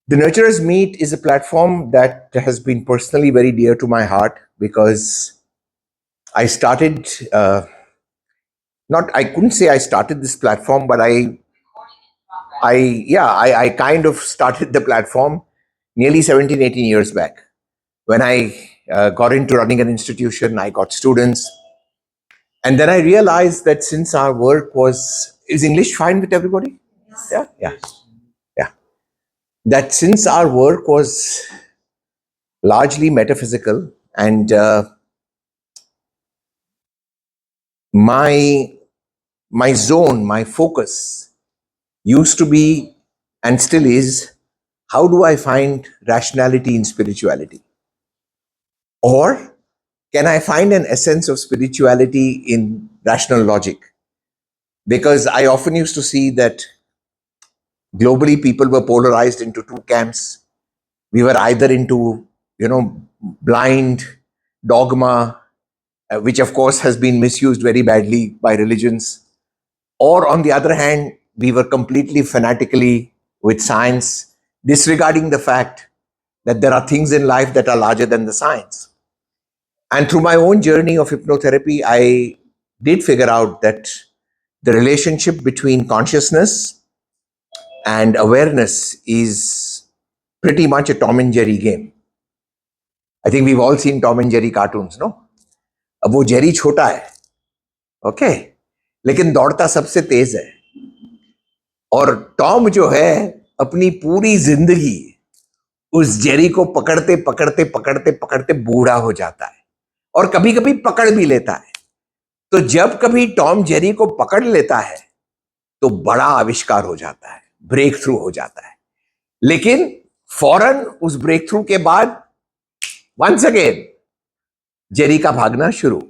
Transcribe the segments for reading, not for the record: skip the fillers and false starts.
The Nurturers Meet is a platform that has been personally very dear to my heart because I started, I couldn't say I started this platform, but I kind of started the platform nearly 17, 18 years back. When I got into running an institution, I got students. And then I realized that since our work is English fine with everybody? Yeah, yeah, yeah. That since our work was largely metaphysical and my my focus used to be and still is, how do I find rationality in spirituality? Or can I find an essence of spirituality in rational logic? Because I often used to see that globally people were polarized into two camps. We were either into, blind dogma, which of course has been misused very badly by religions, or on the other hand, we were completely fanatically with science, disregarding the fact that there are things in life that are larger than the science. And through my own journey of hypnotherapy, I did figure out that the relationship between consciousness and awareness is pretty much a Tom and Jerry game. I think we've all seen Tom and Jerry cartoons, no? अब वो Jerry छोटा है, okay, लेकिन दौड़ता सबसे तेज है। और Tom जो है अपनी पूरी जिंदगी उस जेरी को पकड़ते पकड़ते पकड़ते पकड़ते बूढ़ा हो जाता है और कभी कभी पकड़ भी लेता है। तो जब कभी टॉम जेरी को पकड़ लेता है तो बड़ा आविष्कार हो जाता है, ब्रेक थ्रू हो जाता है। लेकिन फौरन उस ब्रेक थ्रू के बाद वंस अगेन जेरी का भागना शुरू।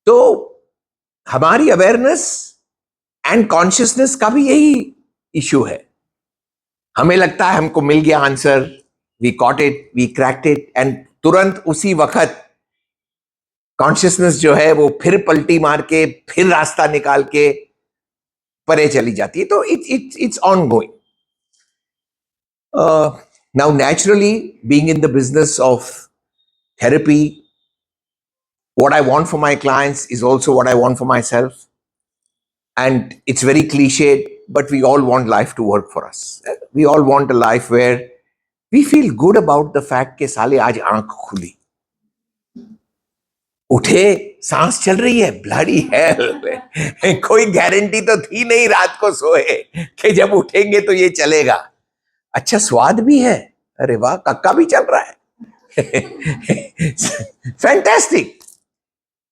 तो हमारी अवेयरनेस एंड कॉन्शियसनेस का भी यही इश्यू है। हमें लगता है हमको मिल गया answer, we caught it, we cracked it, and तुरंत उसी वक्त कॉन्शियसनेस जो है वो फिर पलटी मार के फिर रास्ता निकाल के परे चली जाती है। तो it's on going. Now naturally being in the business of therapy, what I want for my clients is also what I want for myself. And it's very cliched, but we all want life to work for us. We all want a life where we feel good about the fact कि साले आज आंख खुली, उठे, सांस चल रही है, ब्लडी हेल। कोई गारंटी तो थी नहीं रात को सोए कि जब उठेंगे तो ये चलेगा। अच्छा स्वाद भी है, अरे वाह, कक्का भी चल रहा है। Fantastic.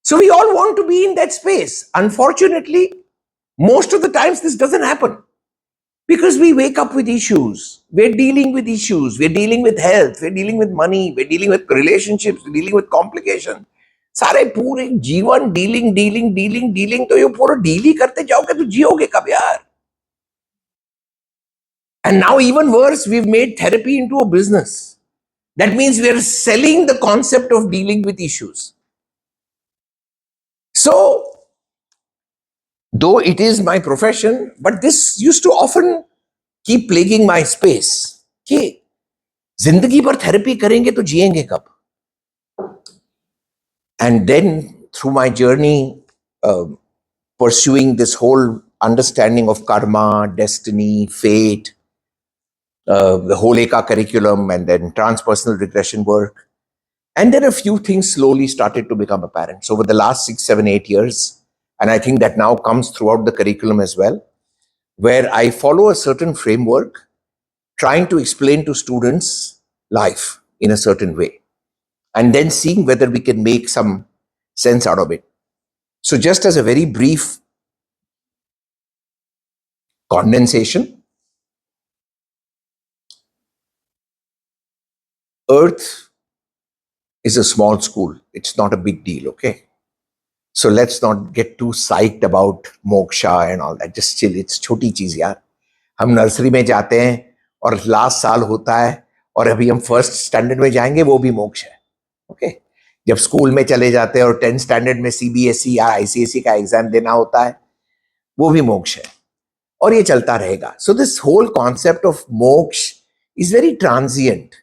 So we all want to be in that space. Unfortunately, most of the times this doesn't happen because we wake up with issues. We're dealing with issues. We're dealing with health. We're dealing with money. We're dealing with relationships. We're dealing with complication. सारे पूरे जीवन dealing dealing dealing dealing, तो ये पूरा deal ही करते जाओगे तो जियोगे कब यार? And now even worse, we've made therapy into a business. That means we are selling the concept of dealing with issues. So, though it is my profession, but this used to often keep plaguing my space कि जिंदगी भर therapy करेंगे तो जिएंगे कब? And then through my journey pursuing this whole understanding of karma, destiny, fate, the whole Eka curriculum, and then transpersonal regression work, and then a few things slowly started to become apparent. So over the last 6, 7, 8 years, and I think that now comes throughout the curriculum as well, where I follow a certain framework trying to explain to students life in a certain way, and then seeing whether we can make some sense out of it. So just as a very brief condensation, Earth is a small school. It's not a big deal, okay? So let's not get too psyched about moksha and all that. Just chill. It's छोटी चीज यार। हम nursery में जाते हैं और last साल होता है और अभी हम फर्स्ट स्टैंडर्ड में जाएंगे, वो भी मोक्ष है, ओके? जब स्कूल में चले जाते हैं और 10th स्टैंडर्ड में सीबीएसई या आईसीएसई का एग्जाम देना होता है, वो भी मोक्ष है, और ये चलता रहेगा। So this whole concept of moksha is very transient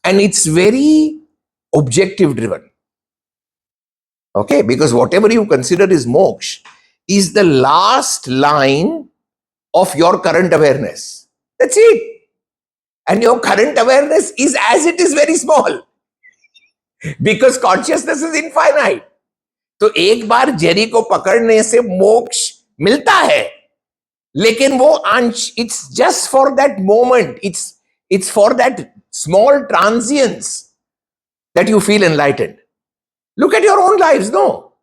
and it's very objective driven. Okay, because whatever you consider is moksha is the last line of your current awareness. That's it. And your current awareness is as it is very small because consciousness is infinite. तो एक बार Jerry को पकड़ने से मोक्ष मिलता है, लेकिन वो अंश, it's just for that moment, it's for that small transience that you feel enlightened. Look at your own lives. No,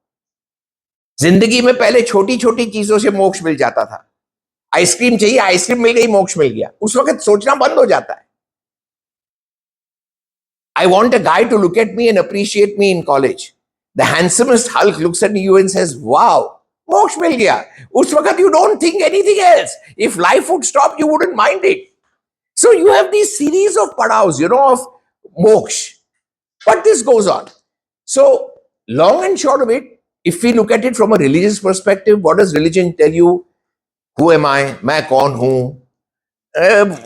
जिंदगी में पहले छोटी छोटी चीजों से मोक्ष मिल जाता था. आइसक्रीम चाहिए, आइसक्रीम मिल गई, मोक्ष मिल गया. उस वक्त सोचना बंद हो जाता है. I want a guy to look at me and appreciate me in college. The handsomest Hulk looks at you and says, wow, moksha mil gaya. Us waqt you don't think anything else. If life would stop, you wouldn't mind it. So you have these series of padaus, of moksha. But this goes on. So long and short of it, if we look at it from a religious perspective, what does religion tell you? Who am I? Main kaun hu?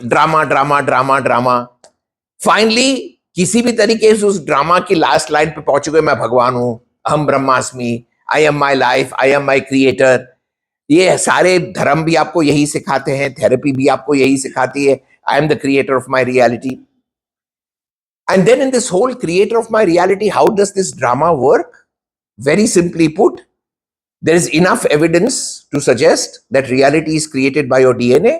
Drama, drama, drama, drama. Finally, किसी भी तरीके से उस drama की last line पे पहुंच गए, मैं भगवान हूं, अहम ब्रह्मास्मि, I am my life, I am my creator. ये सारे धर्म भी आपको यही सिखाते हैं, थेरेपी भी आपको यही सिखाती है, I am the creator of my reality. And then in this whole creator of my reality, how does this drama work? Very simply put, there is enough evidence to suggest that reality is created by your DNA,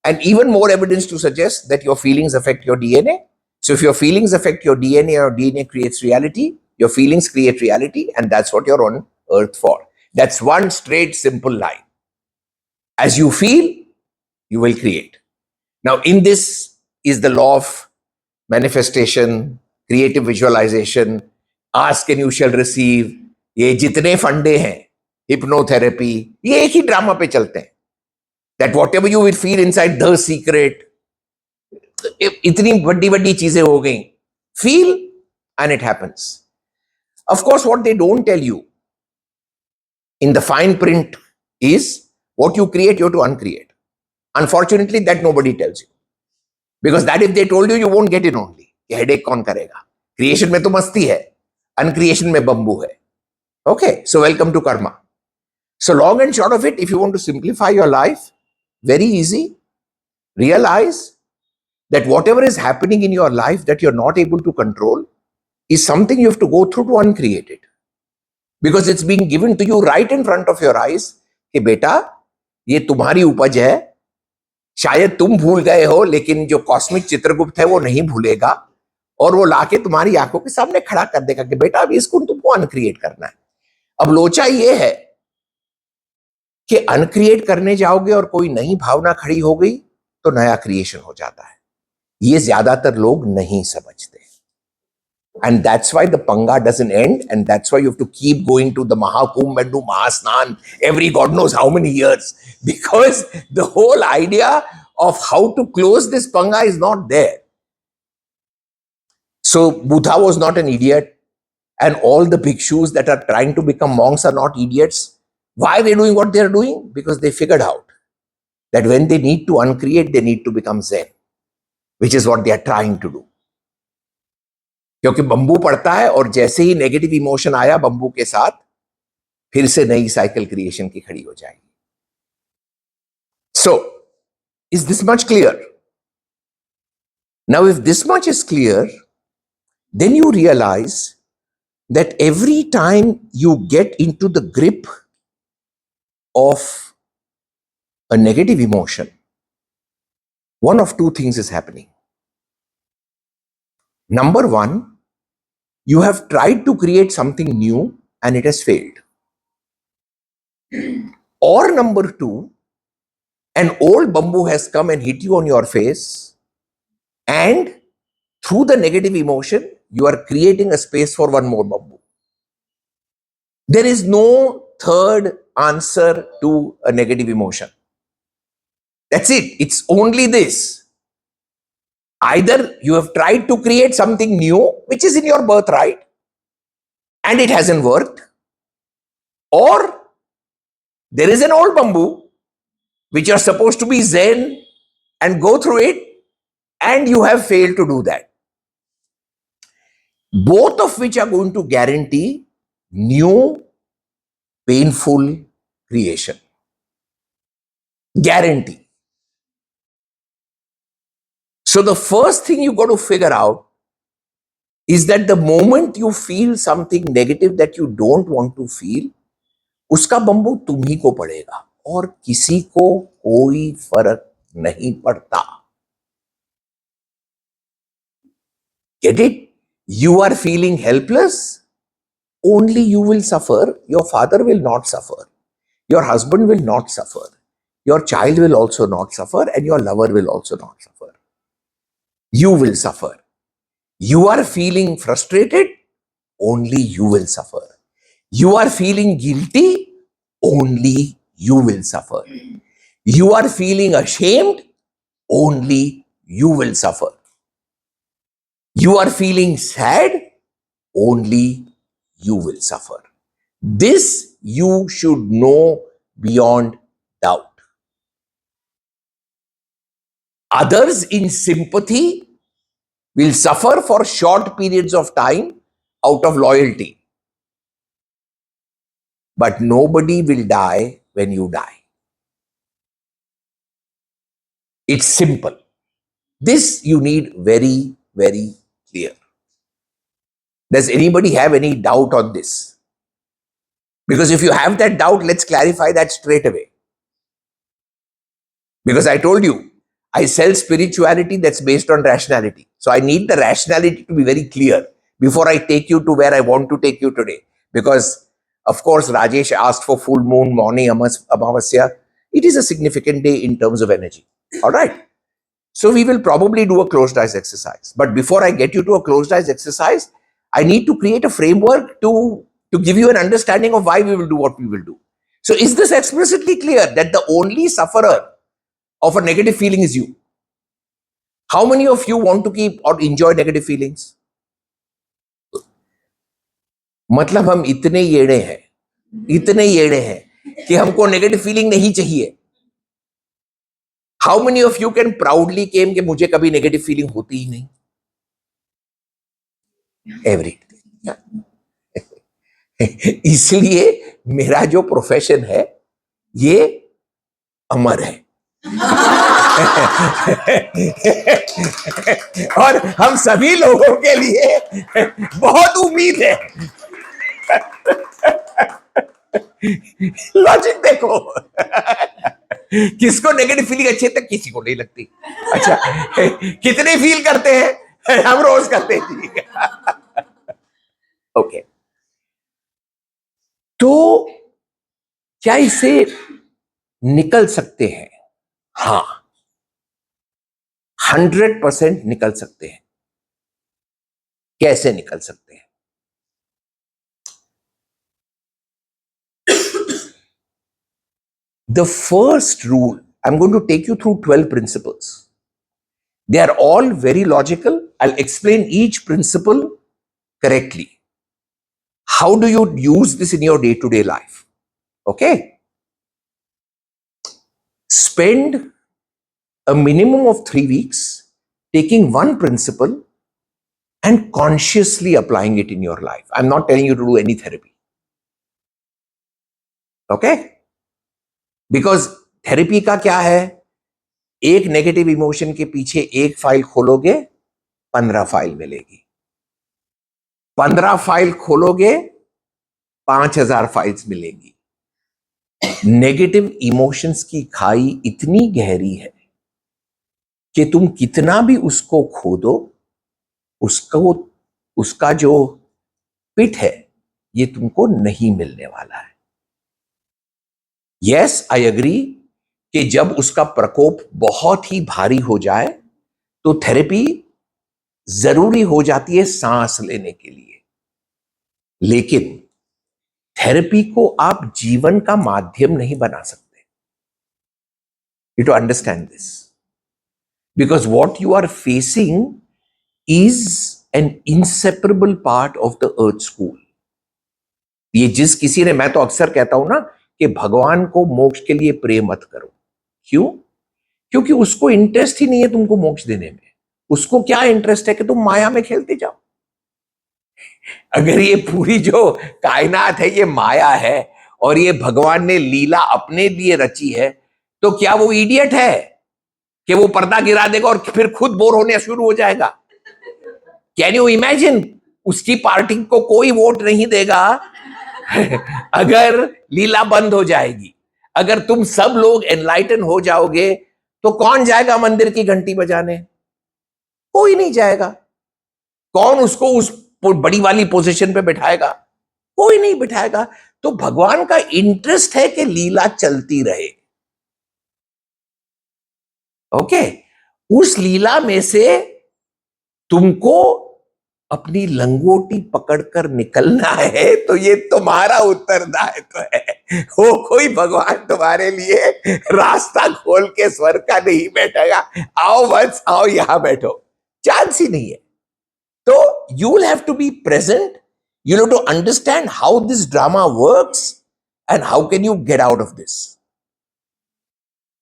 and even more evidence to suggest that your feelings affect your DNA. So if your feelings affect your DNA, or DNA creates reality, your feelings create reality, and that's what you're on earth for. That's one straight, simple line. As you feel, you will create. Now, in this is the law of manifestation, creative visualization, ask and you shall receive. ये जितने फंडे हैं, hypnotherapy, ये एक ही drama पे चलते हैं. That whatever you will feel inside the secret, इतनी बड़ी बड़ी चीजें हो गई, feel and it happens. Of course, what they don't tell you in the fine print is what you create, you have to uncreate. Unfortunately, that nobody tells you, because that if they told you, you won't get it only. ये headache कौन करेगा? Creation में तो मस्ती है, uncreation में bamboo है. Okay, so welcome to karma. So long and short of it, if you want to simplify your life, very easy. Realize that whatever is happening in your life that you're not able to control is something you have to go through to uncreate it. Because it's being given to you right in front of your eyes कि बेटा ये तुम्हारी उपज है, शायद तुम भूल गए हो, लेकिन जो कॉस्मिक चित्रगुप्त है वो नहीं भूलेगा, और वो लाके तुम्हारी आंखों के सामने खड़ा कर देगा कि बेटा अभी इसको तुमको अनक्रिएट करना है. अब लोचा ये है कि अनक्रिएट करने जाओगे और कोई नई भावना खड़ी हो गई तो नया क्रिएशन हो जाता है. ये ज्यादातर लोग नहीं समझते. And that's why the panga doesn't end, and that's why you have to keep going to the Mahakumbh and do Mahasnan every God knows how many years, because the whole idea of how to close this panga is not there. So Buddha was not an idiot, and all the bhikshus that are trying to become monks are not idiots. Why are they doing what they are doing? Because they figured out that when they need to uncreate, they need to become Zen, which is what they are trying to do. क्योंकि bamboo पड़ता है और जैसे ही negative emotion आया bamboo के साथ, फिर से नई साइकिल क्रिएशन की खड़ी हो जाएगी. So, is this much clear? Now, if this much is clear, then you realize that every time you get into the grip of a negative emotion, one of two things is happening. Number one, you have tried to create something new and it has failed. Or number two, an old bamboo has come and hit you on your face, and through the negative emotion, you are creating a space for one more bamboo. There is no third answer to a negative emotion. That's it. It's only this. Either you have tried to create something new, which is in your birthright, and it hasn't worked, or there is an old bamboo which you're supposed to be Zen and go through it, and you have failed to do that, both of which are going to guarantee new painful creation. Guarantee. So the first thing you got to figure out is that the moment you feel something negative that you don't want to feel, उसका bamboo तुम्ही को पड़ेगा और किसी को कोई फर्क नहीं पड़ता. Get it? You are feeling helpless, only you will suffer. Your father will not suffer. Your husband will not suffer. Your child will also not suffer, and your lover will also not suffer. You will suffer. You are feeling frustrated, only you will suffer. You are feeling guilty, only you will suffer. You are feeling ashamed, only you will suffer. You are feeling sad, only you will suffer. This you should know beyond doubt. Others in sympathy will suffer for short periods of time out of loyalty. But nobody will die when you die. It's simple. This you need very, very clear. Does anybody have any doubt on this? Because if you have that doubt, let's clarify that straight away. Because I told you, I sell spirituality that's based on rationality. So I need the rationality to be very clear before I take you to where I want to take you today. Because, of course, Rajesh asked for full moon, morning, Amavasya. It is a significant day in terms of energy. All right. So we will probably do a closed eyes exercise. But before I get you to a closed eyes exercise, I need to create a framework to give you an understanding of why we will do what we will do. So is this explicitly clear that the only sufferer of a negative feeling is you? How many of you want to keep or enjoy negative feelings? मतलब हम इतने येड़े हैं कि हमको negative feeling नहीं चाहिए. How many of you can proudly claim कि मुझे कभी नेगेटिव फीलिंग होती ही नहीं? एवरी. इसलिए मेरा जो प्रोफेशन है ये अमर है. और हम सभी लोगों के लिए बहुत उम्मीद है. लॉजिक देखो. किसको नेगेटिव फीलिंग अच्छी है, तक किसी को नहीं लगती. अच्छा, कितने फील करते हैं? हम रोज करते हैं. ओके. तो क्या इससे निकल सकते हैं? हाँ, 100% निकल सकते हैं. कैसे निकल सकते हैं? The first rule, I'm going to take you through 12 principles. They are all very logical. I'll explain each principle correctly. How do you use this in your day-to-day life? Okay? Spend a minimum of 3 weeks taking one principle and consciously applying it in your life. I'm not telling you to do any therapy. Okay? Because therapy का क्या है? एक negative emotion के पीछे एक file खोलोगे, 15 file मिलेगी. 15 file खोलोगे, 5000 फाइल्स मिलेंगी. नेगेटिव इमोशंस की खाई इतनी गहरी है कि तुम कितना भी उसको खोदो, उसका जो पिट है ये तुमको नहीं मिलने वाला है. यस, आई एग्री कि जब उसका प्रकोप बहुत ही भारी हो जाए तो थेरेपी जरूरी हो जाती है सांस लेने के लिए. लेकिन थेरेपी को आप जीवन का माध्यम नहीं बना सकते. You to understand this, because what you are facing is an inseparable part of the earth school. ये जिस किसी ने, मैं तो अक्सर कहता हूं ना कि भगवान को मोक्ष के लिए प्रे मत करो. क्यों? क्योंकि उसको इंटरेस्ट ही नहीं है तुमको मोक्ष देने में. उसको क्या इंटरेस्ट है कि तुम माया में खेलते जाओ। अगर ये पूरी जो कायनात है ये माया है और ये भगवान ने लीला अपने लिए रची है, तो क्या वो इडियट है कि वो पर्दा गिरा देगा और फिर खुद बोर होने शुरू हो जाएगा? Can you imagine? उसकी पार्टी को कोई वोट नहीं देगा अगर लीला बंद हो जाएगी। अगर तुम सब लोग एनलाइटन हो जाओगे तो कौन जाएगा मंदिर की घंटी बजाने? कोई नहीं जाएगा। कौन उसको उस बड़ी वाली पोजीशन पे बिठाएगा? कोई नहीं बिठाएगा। तो भगवान का इंटरेस्ट है कि लीला चलती रहे। ओके, उस लीला में से तुमको अपनी लंगोटी पकड़कर निकलना है, तो ये तुम्हारा उत्तरदायित्व है। वो कोई भगवान तुम्हारे लिए रास्ता खोल के स्वर्ग का नहीं बैठेगा, आओ बस आओ यहां बैठो, चांस ही नहीं है। तो you will have to be present. You'll have to understand how this drama works and how can you get out of this.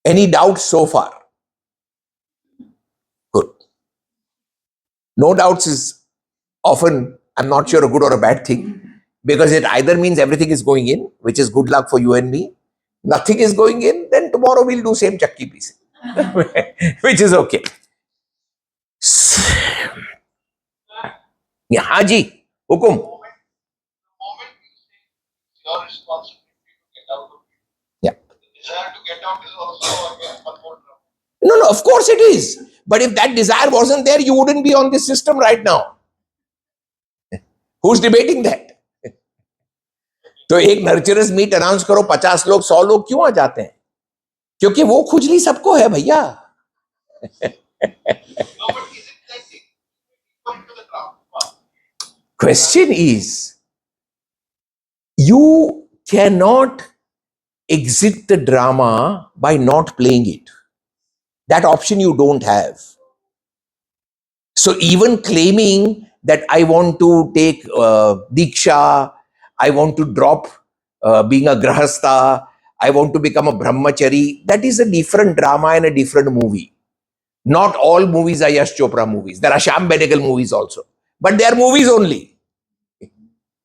Any doubts so far? Good. No doubts is often, I'm not sure, a good or a bad thing, because it either means everything is going in, which is good luck for you and me. Nothing is going in, then tomorrow we'll do same chakki piece, which is okay. Yeah, Haji, hukum. Your responsibility to get out of it. Yeah. The desire to get out is also again one more drama. No, of course it is. But if that desire wasn't there, you wouldn't be on this system right now. Who's debating that? तो एक नर्चरस meet announce करो, 50 लोग 100 लोग क्यों आ जाते हैं? क्योंकि वो खुजली सबको है भैया। Question is, you cannot exit the drama by not playing it. That option you don't have. So even claiming that I want to take Diksha, I want to drop being a Grahastha, I want to become a Brahmachari, that is a different drama and a different movie. Not all movies are Yash Chopra movies. There are sham medical movies also. But they are movies only.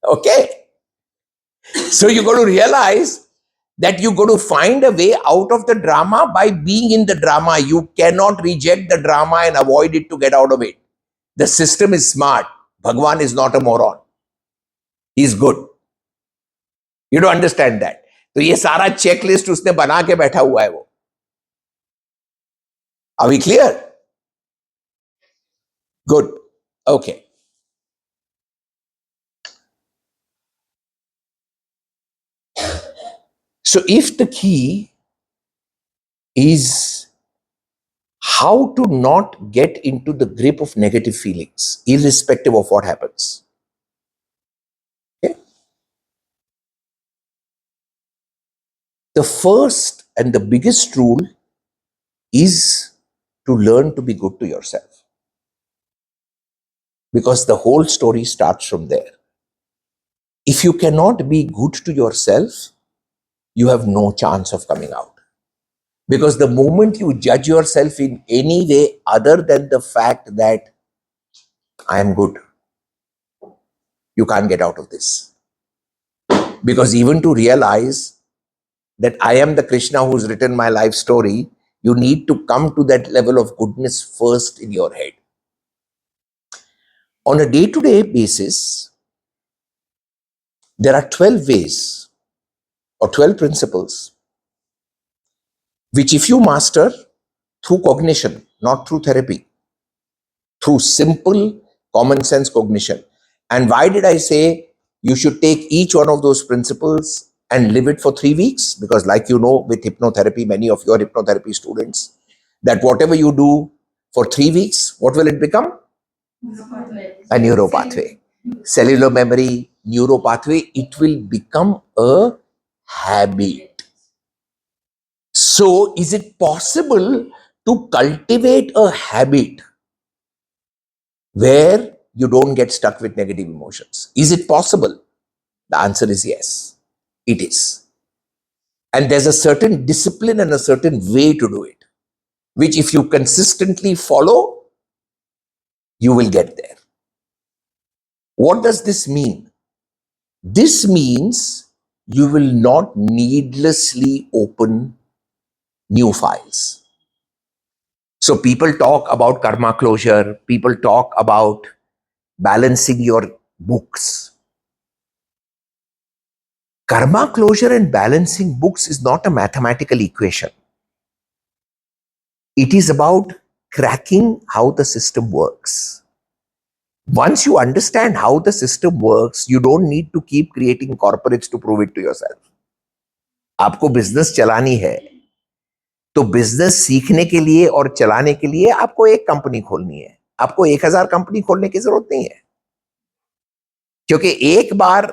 Okay? So you got to realize that you got to find a way out of the drama by being in the drama. You cannot reject the drama and avoid it to get out of it. The system is smart. Bhagwan is not a moron. He's good. You don't understand that. तो ये सारा checklist उसने बना के बैठा हुआ है वो. Are we clear? Good. Okay. So if the key is how to not get into the grip of negative feelings, irrespective of what happens. Okay? The first and the biggest rule is to learn to be good to yourself. Because the whole story starts from there. If you cannot be good to yourself, you have no chance of coming out. Because the moment you judge yourself in any way other than the fact that I am good, you can't get out of this. Because even to realize that I am the Krishna who's written my life story, you need to come to that level of goodness first in your head. On a day-to-day basis, there are 12 ways or 12 principles which if you master through cognition, not through therapy, through simple common sense cognition. And why did I say you should take each one of those principles and live it for 3 weeks? Because like you know, with hypnotherapy, many of your hypnotherapy students, that whatever you do for 3 weeks, what will it become? A neuropathway. Cellular memory, neuropathway, it will become a habit. So is it possible to cultivate a habit where you don't get stuck with negative emotions? Is it possible? The answer is yes, it is. And there's a certain discipline and a certain way to do it, which if you consistently follow, you will get there. What does this mean? This means you will not needlessly open new files. So people talk about karma closure, people talk about balancing your books. Karma closure and balancing books is not a mathematical equation. It is about cracking how the system works. Once you understand how the system works, you don't need to keep creating corporates to prove it to yourself. आपको business चलानी है तो business सीखने के लिए और चलाने के लिए आपको एक कंपनी खोलनी है, आपको 1000 कंपनी खोलने की जरूरत नहीं है, क्योंकि एक बार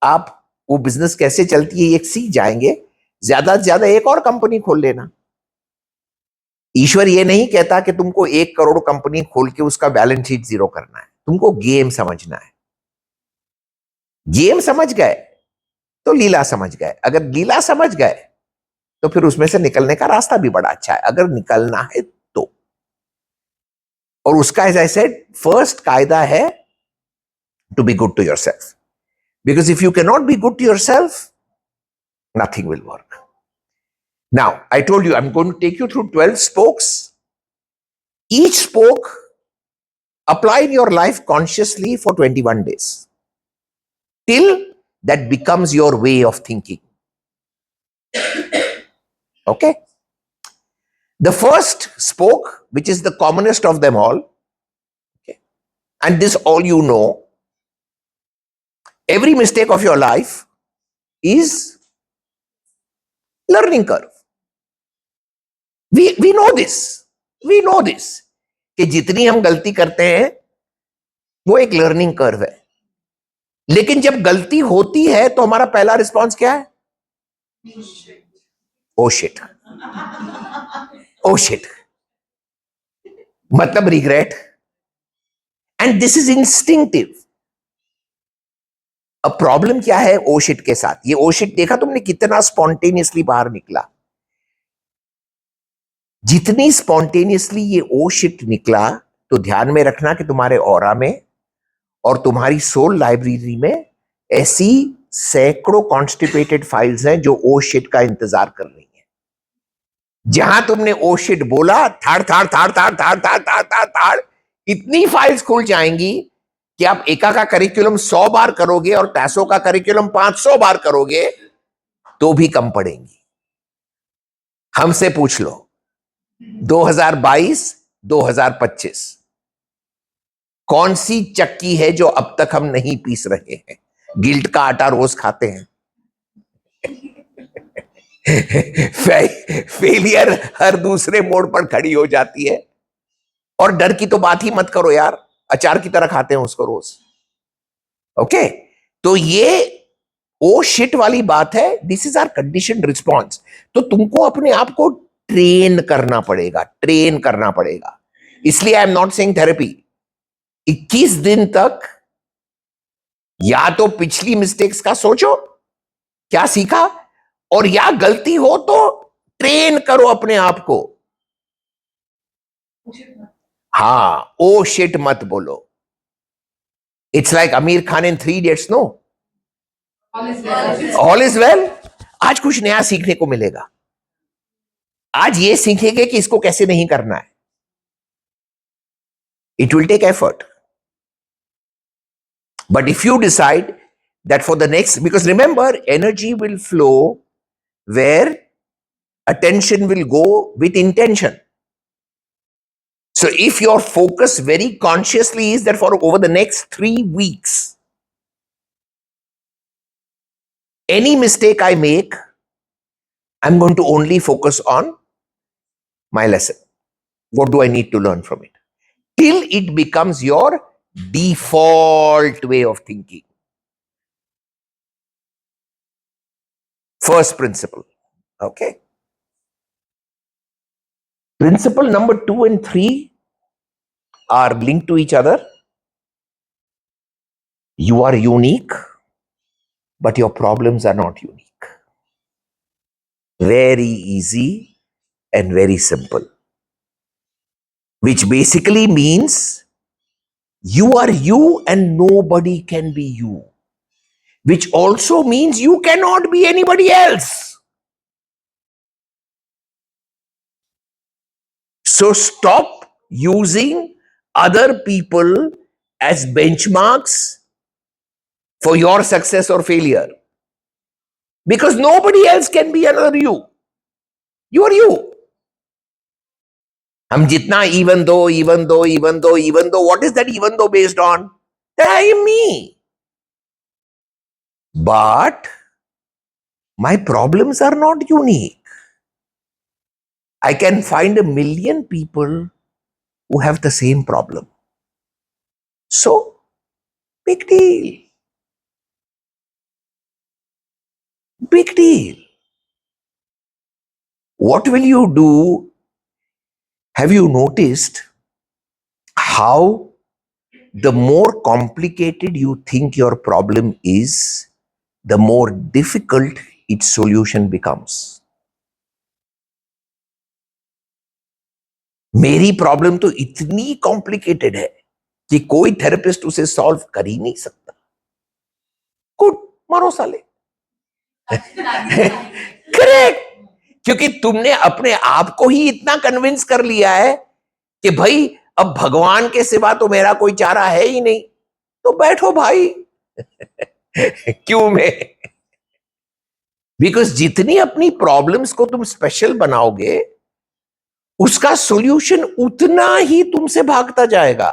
आप वो बिजनेस कैसे चलती है ये सीख जाएंगे, ज्यादा से ज्यादा एक और कंपनी खोल लेना। ईश्वर ये नहीं कहता कि तुमको 1 करोड़ कंपनी खोल के उसका बैलेंस शीट जीरो करना है, तुमको गेम समझना है। गेम समझ गए तो लीला समझ गए, अगर लीला समझ गए तो फिर उसमें से निकलने का रास्ता भी बड़ा अच्छा है, अगर निकलना है तो। और उसका एज आई सेड फर्स्ट कायदा है to be good to yourself, because if you can not be good to yourself nothing will work. Now I told you I am going to take you through 12 spokes. Each spoke apply in your life consciously for 21 days till that becomes your way of thinking. Okay? The first spoke, which is the commonest of them all, okay, and this all you know, every mistake of your life is learning curve. We know this. We know this. कि जितनी हम गलती करते हैं वो एक learning curve है, लेकिन जब गलती होती है तो हमारा पहला रिस्पॉन्स क्या है? ओ शिट, ओ शिट, मतलब regret, and this is instinctive. अब प्रॉब्लम क्या है ओ शिट के साथ? ये ओ शिट देखा तुमने कितना स्पॉन्टेनियसली बाहर निकला? जितनी स्पॉन्टेनियसली ये ओ शिट निकला, तो ध्यान में रखना कि तुम्हारे ऑरा में और तुम्हारी सोल लाइब्रेरी में ऐसी सैकड़ों कॉन्स्टिपेटेड फाइल्स हैं जो ओ शिट का इंतजार कर रही हैं। जहां तुमने ओ शिट बोला, थाड़ थाड़ थाड़ थाड़ थाड़ थाड़ थाड़ थाड़ थाड़ इतनी फाइल्स खुल जाएंगी कि आप एका का करिकुलम 100 बार करोगे और टैसो का करिकुलम 500 बार करोगे तो भी कम पड़ेंगी। हमसे पूछ लो 2022 2025 कौन सी चक्की है जो अब तक हम नहीं पीस रहे हैं? गिल्ट का आटा रोज खाते हैं। फेलियर हर दूसरे मोड़ पर खड़ी हो जाती है, और डर की तो बात ही मत करो यार, अचार की तरह खाते हैं उसको रोज। ओके, तो ये ओ शिट वाली बात है, this is our condition response. तो तुमको अपने आप को ट्रेन करना पड़ेगा, ट्रेन करना पड़ेगा। इसलिए I am not saying therapy. 21 दिन तक या तो पिछली मिस्टेक्स का सोचो क्या सीखा, और या गलती हो तो ट्रेन करो अपने आप को। हाँ, ओ शिट मत बोलो। It's like Aamir Khan in 3 Idiots, no? All is well. आज कुछ नया सीखने को मिलेगा। आज ये सीखेंगे कि इसको कैसे नहीं करना है। It will take effort, but if you decide that for the next, because remember energy will flow where attention will go with intention. So if your focus very consciously is that for over the next 3 weeks, any mistake I make, I'm going to only focus on my lesson. What do I need to learn from it? Till it becomes your default way of thinking. First principle. Okay. Principle number 2 and 3 are linked to each other. You are unique, but your problems are not unique. Very easy and very simple. Which basically means You are you and nobody can be you, which also means you cannot be anybody else. So stop using other people as benchmarks for your success or failure, because nobody else can be another you. You are you. हम जितना even though, what is that even though based on? That I am me. But my problems are not unique. I can find a million people who have the same problem. So, big deal. Big deal. What will you do? Have you noticed how the more complicated you think your problem is, the more difficult its solution becomes? मेरी problem तो इतनी complicated है कि कोई therapist उसे solve कर ही नहीं सकता. गुड, मारो साले. करेक्ट. क्योंकि तुमने अपने आप को ही इतना कन्विंस कर लिया है कि भाई अब भगवान के सिवा तो मेरा कोई चारा है ही नहीं. तो बैठो भाई. क्यों में? बिकॉज जितनी अपनी प्रॉब्लम्स को तुम स्पेशल बनाओगे, उसका सॉल्यूशन उतना ही तुमसे भागता जाएगा.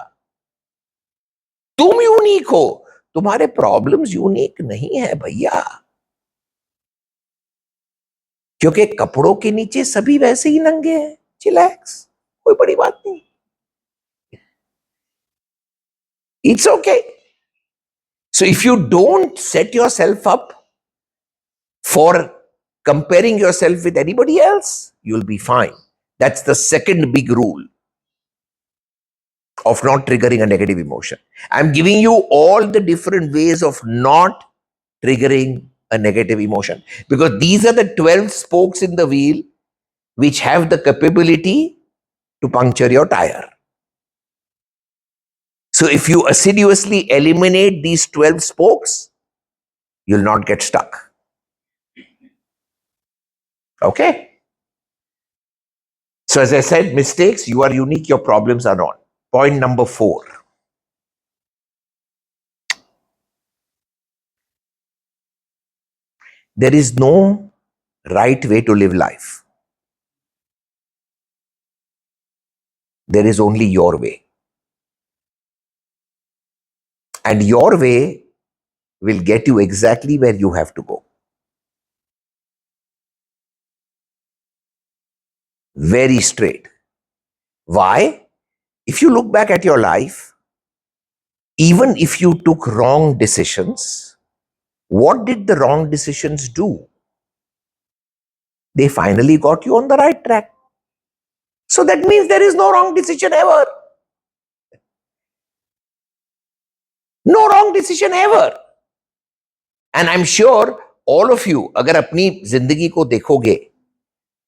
तुम यूनिक हो, तुम्हारे प्रॉब्लम्स यूनिक नहीं है भैया. क्योंकि कपड़ों के नीचे सभी वैसे ही नंगे हैं. चिलैक्स, कोई बड़ी बात नहीं. It's okay. So if you don't set your self up for comparing yourself with anybody else, you'll be fine. That's the second big rule of not triggering a negative emotion. I'm giving you all the different ways of not triggering a negative emotion, because these are the 12 spokes in the wheel which have the capability to puncture your tire. So if you assiduously eliminate these 12 spokes, you'll not get stuck. Okay? So as I said, mistakes, you are unique, your problems are not. Point number 4. There is no right way to live life. There is only your way. And your way will get you exactly where you have to go. Very straight. Why? If you look back at your life, even if you took wrong decisions, what did the wrong decisions do? They finally got you on the right track. So that means there is no wrong decision ever. No wrong decision ever. And I'm sure all of you, अगर अपनी जिंदगी को देखोगे,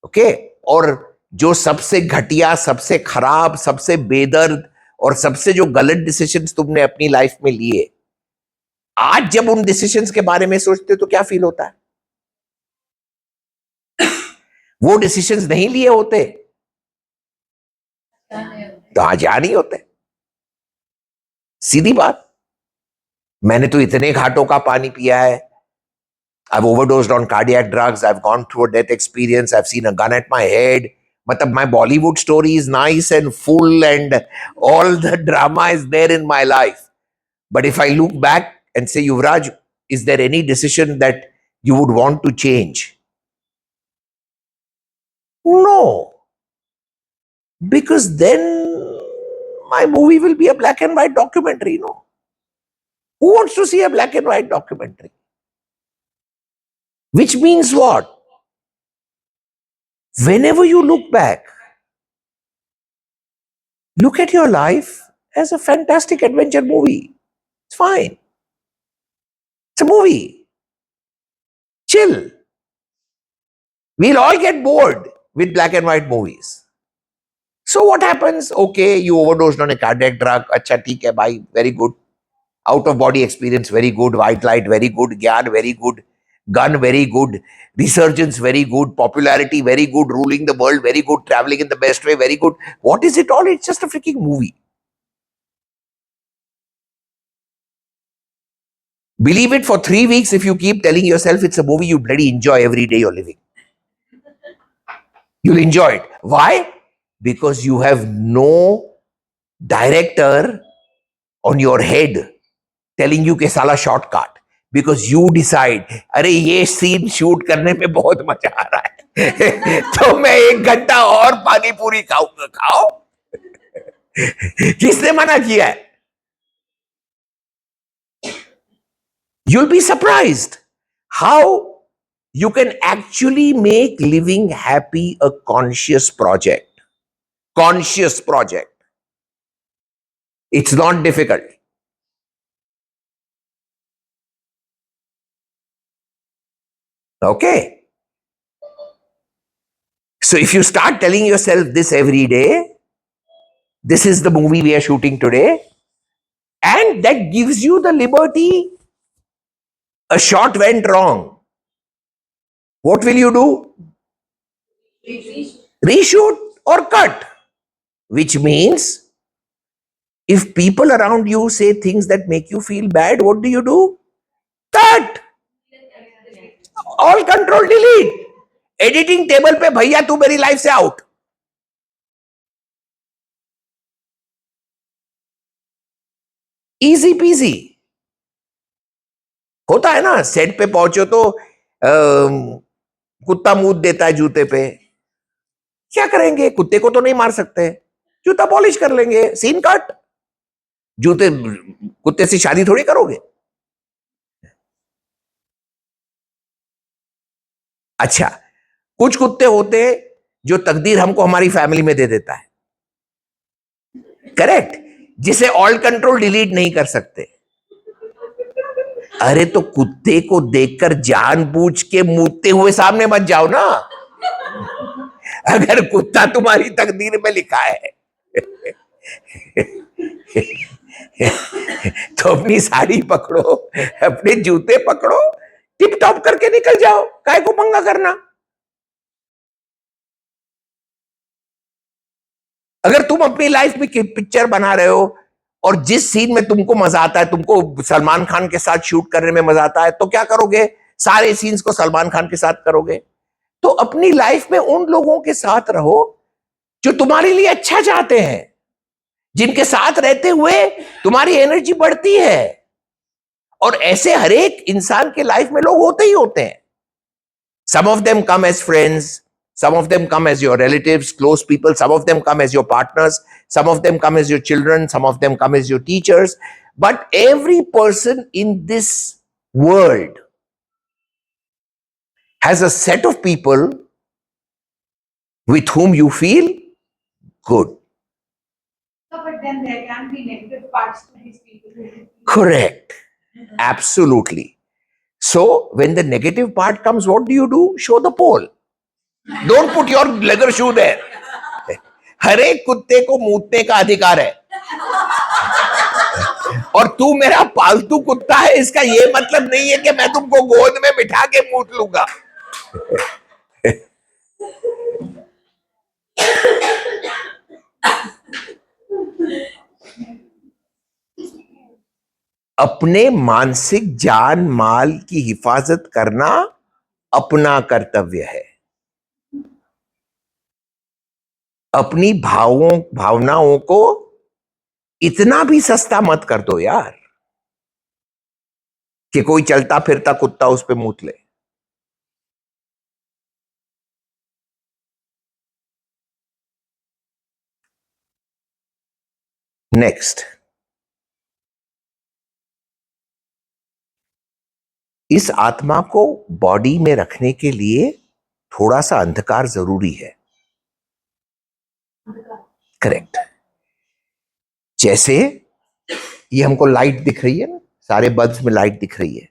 okay, और जो सबसे घटिया, सबसे खराब, सबसे बेदर्द और सबसे जो गलत डिसीजंस तुमने अपनी लाइफ में लिए, आज जब उन डिसीजंस के बारे में सोचते हो तो क्या फील होता है? वो डिसीजंस नहीं लिए होते तो आज यहाँ नहीं होते. सीधी बात. मैंने तो इतने घाटों का पानी पिया है. I've overdosed on cardiac drugs. I've gone through a death experience. I've seen a gun at my head. Matlab, my Bollywood story is nice and full and all the drama is there in my life. But if I look back and say, Yuvraj, is there any decision that you would want to change? No. Because then my movie will be a black and white documentary, no? Who wants to see a black and white documentary? Which means what? Whenever you look back, look at your life as a fantastic adventure movie. It's fine. It's a movie. Chill. We'll all get bored with black and white movies. So what happens? Okay, you overdosed on a cardiac drug. Acha, theek hai bhai, very good. Out of body experience, very good. White light, very good. Gyan, very good. Gun, very good. Resurgence, very good. Popularity, very good. Ruling the world, very good. Traveling in the best way, very good. What is it all? It's just a freaking movie. Believe it, for 3 weeks, if you keep telling yourself it's a movie, you bloody enjoy every day you're living. You'll enjoy it. Why? Because you have no director on your head telling you कि साला shortcut, because you decide, अरे ये scene shoot करने में बहुत मजा आ रहा है तो मैं 1 घंटा और पानी पूरी खाऊंगा। खाओ, किसने मना किया है? You'll be surprised how you can actually make living happy a conscious project. Conscious project. It's not difficult. Okay. So if you start telling yourself this every day, this is the movie we are shooting today, and that gives you the liberty. A shot went wrong. What will you do? Reshoot or cut. Which means if people around you say things that make you feel bad, what do? Cut. All control delete. Editing table पे भैया तू मेरी life से out. Easy PG. होता है ना, set पे पहुंचो तो कुत्ता मुंह देता है जूते पे. क्या करेंगे? कुत्ते को तो नहीं मार सकते, जूता पॉलिश कर लेंगे, सीन कट. जूते, कुत्ते से शादी थोड़ी करोगे. अच्छा, कुछ कुत्ते होते हैं जो तकदीर हमको हमारी फैमिली में दे देता है, करेक्ट, जिसे ऑल कंट्रोल डिलीट नहीं कर सकते. अरे तो कुत्ते को देखकर जानबूझ के मूतते हुए सामने मत जाओ ना. अगर कुत्ता तुम्हारी तकदीर में लिखा है तो अपनी साड़ी पकड़ो, अपने जूते पकड़ो, टिप टॉप करके निकल जाओ. काय को पंगा करना? अगर तुम अपनी लाइफ में पिक्चर बना रहे हो और जिस सीन में तुमको मजा आता है, तुमको सलमान खान के साथ शूट करने में मजा आता है, तो क्या करोगे? सारे सीन्स को सलमान खान के साथ करोगे. तो अपनी लाइफ में उन लोगों के साथ रहो जो तुम्हारे लिए अच्छा चाहते हैं, जिनके साथ रहते हुए तुम्हारी एनर्जी बढ़ती है. और ऐसे हर एक इंसान के लाइफ में लोग होते ही होते हैं. Some of them come as friends, some of them come as your relatives, close people, some of them come as your partners, some of them come as your children, some of them come as your teachers. But every person in this world has a set of people with whom you feel good. So, but then there can be negative parts to these people. Correct. Absolutely. So when the negative part comes, what do? Show the pole. Don't put your leather shoe there. हर एक कुत्ते को मूतने का अधिकार है, और तू मेरा पालतू कुत्ता है, इसका ये मतलब नहीं है कि मैं तुमको गोद में बिठा के मूत लूंगा. अपने मानसिक जान माल की हिफाजत करना अपना कर्तव्य है. अपनी भावनाओं को इतना भी सस्ता मत कर दो यार कि कोई चलता फिरता कुत्ता उस पे मूत ले. नेक्स्ट, इस आत्मा को बॉडी में रखने के लिए थोड़ा सा अंधकार जरूरी है. करेक्ट. जैसे ये हमको लाइट दिख रही है ना, सारे बल्ब्स में लाइट दिख रही है,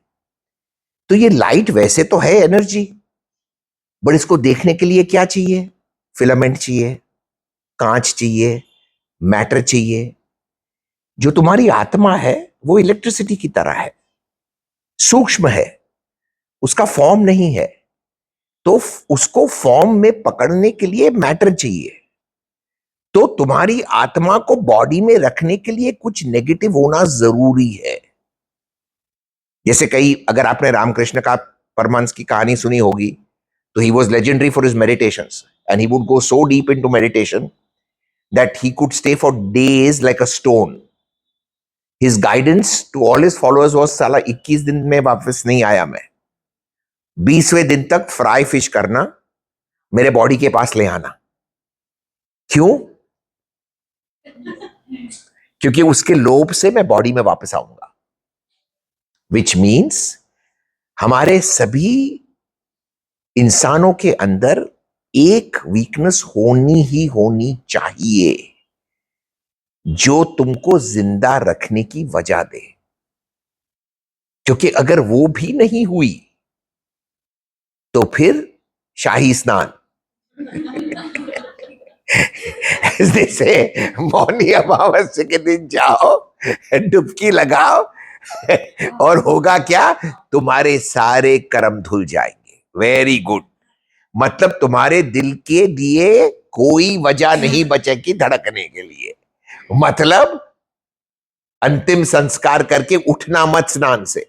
तो ये लाइट वैसे तो है एनर्जी, बट इसको देखने के लिए क्या चाहिए? फिलामेंट चाहिए. कांच चाहिए, मैटर चाहिए। जो तुम्हारी आत्मा है वो इलेक्ट्रिसिटी की तरह है, सूक्ष्म है, उसका फॉर्म नहीं है। तो उसको फॉर्म में पकड़ने के लिए मैटर चाहिए। तो तुम्हारी आत्मा को बॉडी में रखने के लिए कुछ नेगेटिव होना जरूरी है। जैसे कई, अगर आपने रामकृष्ण का परमहंस की कहानी सुनी होगी, तो he was legendary for his meditations and he would go so deep into meditation that he could stay for days like a stone. His guidance to all his followers was, साला 21 दिन में वापस नहीं आया मैं, 20वें दिन तक फ्राई फिश करना, मेरे बॉडी के पास ले आना। क्यों? क्योंकि उसके लोभ से मैं बॉडी में वापस आऊंगा। विच मीन्स हमारे सभी इंसानों के अंदर एक वीकनेस होनी ही होनी चाहिए जो तुमको जिंदा रखने की वजह दे। क्योंकि अगर वो भी नहीं हुई तो फिर शाही स्नान जैसे मौनी अमावस्या के दिन जाओ, डुबकी लगाओ, और होगा क्या? तुम्हारे सारे कर्म धुल जाएंगे। Very good. मतलब तुम्हारे दिल के लिए कोई वजह नहीं बचेगी धड़कने के लिए। मतलब अंतिम संस्कार करके उठना मत स्नान से।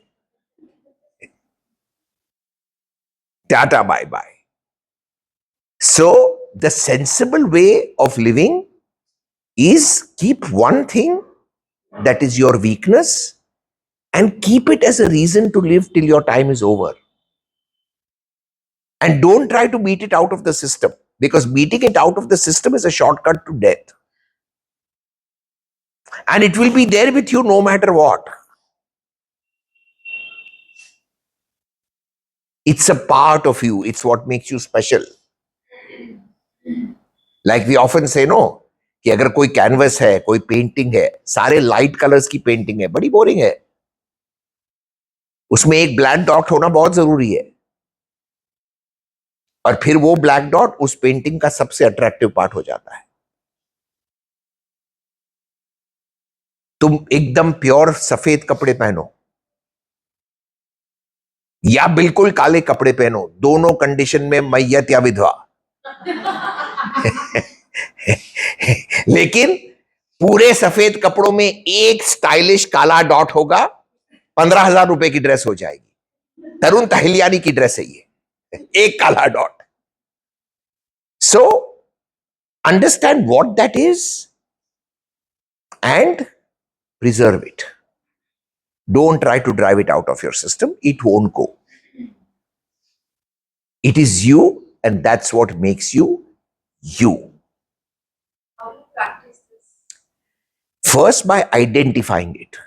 Tata bye bye. So the sensible way of living is keep one thing that is your weakness and keep it as a reason to live till your time is over. And don't try to beat it out of the system, because beating it out of the system is a shortcut to death. And it will be there with you no matter what. It's a part of you. It's what makes you special. Like we often say, no, कि अगर कोई canvas है, कोई painting है, सारे light colours की painting है, बड़ी बोरिंग है, उसमें एक ब्लैक डॉट होना बहुत जरूरी है। और फिर वो ब्लैक डॉट उस पेंटिंग का सबसे अट्रैक्टिव पार्ट हो जाता है। तुम एकदम प्योर सफेद कपड़े पहनो या बिल्कुल काले कपड़े पहनो, दोनों कंडीशन में मैयत या विधवा। लेकिन पूरे सफेद कपड़ों में एक स्टाइलिश काला डॉट होगा, 15,000 रुपए की ड्रेस हो जाएगी। तरुण तहलियानी की ड्रेस है ये, एक काला dot. So understand what that is and preserve it. Don't try to drive it out of your system. It won't go. It is you, and that's what makes you you. How to practice this? First, by identifying it.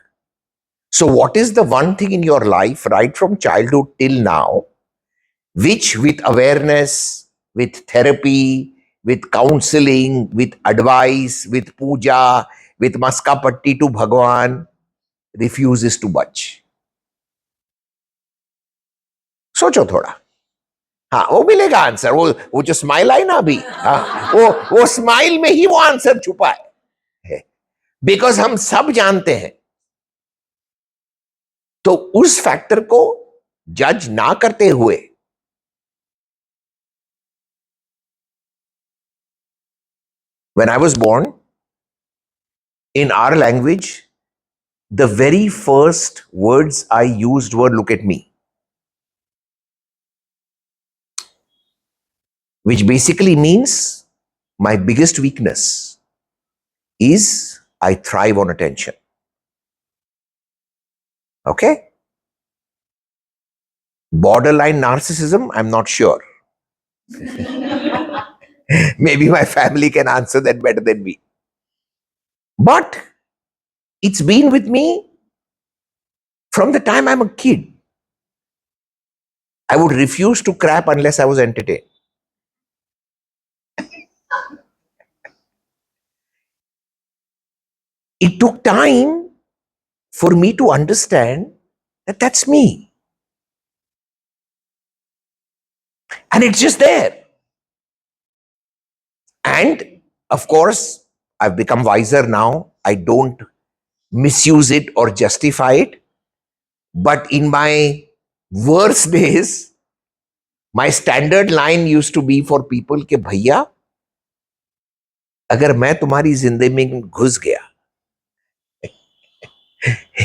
So, what is the one thing in your life, right from childhood till now, which with awareness, with therapy, with counseling, with advice, with puja, with maska patti to Bhagwan, refuses to budge? सोचो थोड़ा। हाँ, वो मिलेगा answer. वो जो smile आई ना अभी, हाँ, वो स्माइल में ही वो आंसर छुपा है। बिकॉज हम सब जानते हैं। तो उस फैक्टर को जज ना करते हुए, when I was born, in our language, the very first words I used were "look at me," which basically means my biggest weakness is I thrive on attention. Okay? Borderline narcissism, I'm not sure. Maybe my family can answer that better than me. But it's been with me from the time I'm a kid. I would refuse to crap unless I was entertained. It took time for me to understand that that's me. And it's just there. And Of course, I've become wiser now. I don't misuse it or justify it. But in my worst days, my standard line used to be for people कि भैया अगर मैं तुम्हारी जिंदगी में घुस गया,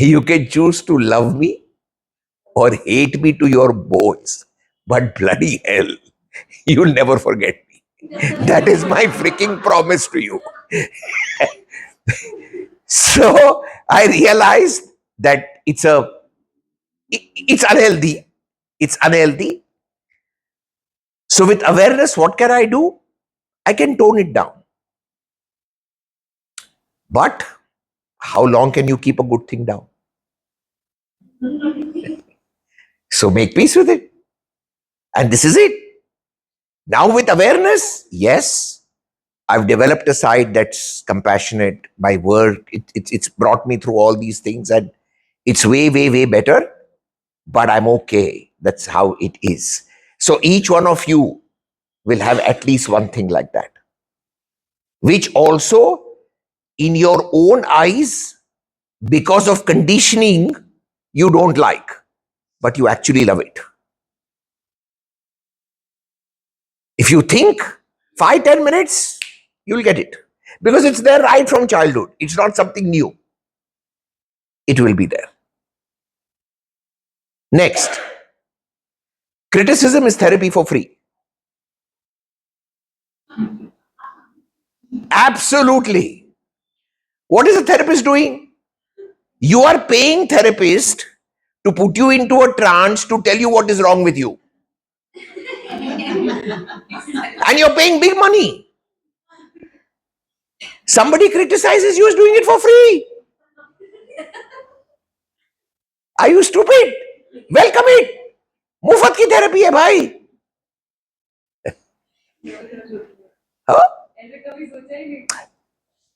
you can choose to love me or hate me to your bones, but bloody hell, you'll never forget me. That is my freaking promise to you. So I realized that it's unhealthy. It's unhealthy. So with awareness, what can I do? I can tone it down. But how long can you keep a good thing down? So make peace with it. And this is it. Now with awareness, yes, I've developed a side that's compassionate. My work, it's brought me through all these things, and it's way, way, way better. But I'm okay. That's how it is. So each one of you will have at least one thing like that, which also, in your own eyes, because of conditioning, you don't like, but you actually love it. If you think 5, 10 minutes, you'll get it because it's there right from childhood. It's not something new. It will be there. Next, criticism is therapy for free. Absolutely. What is a therapist doing? You are paying therapist to put you into a trance to tell you what is wrong with you. And you're paying big money. Somebody criticizes you is doing it for free. Are you stupid? Welcome it. मुफ्त की therapy है भाई. हाँ?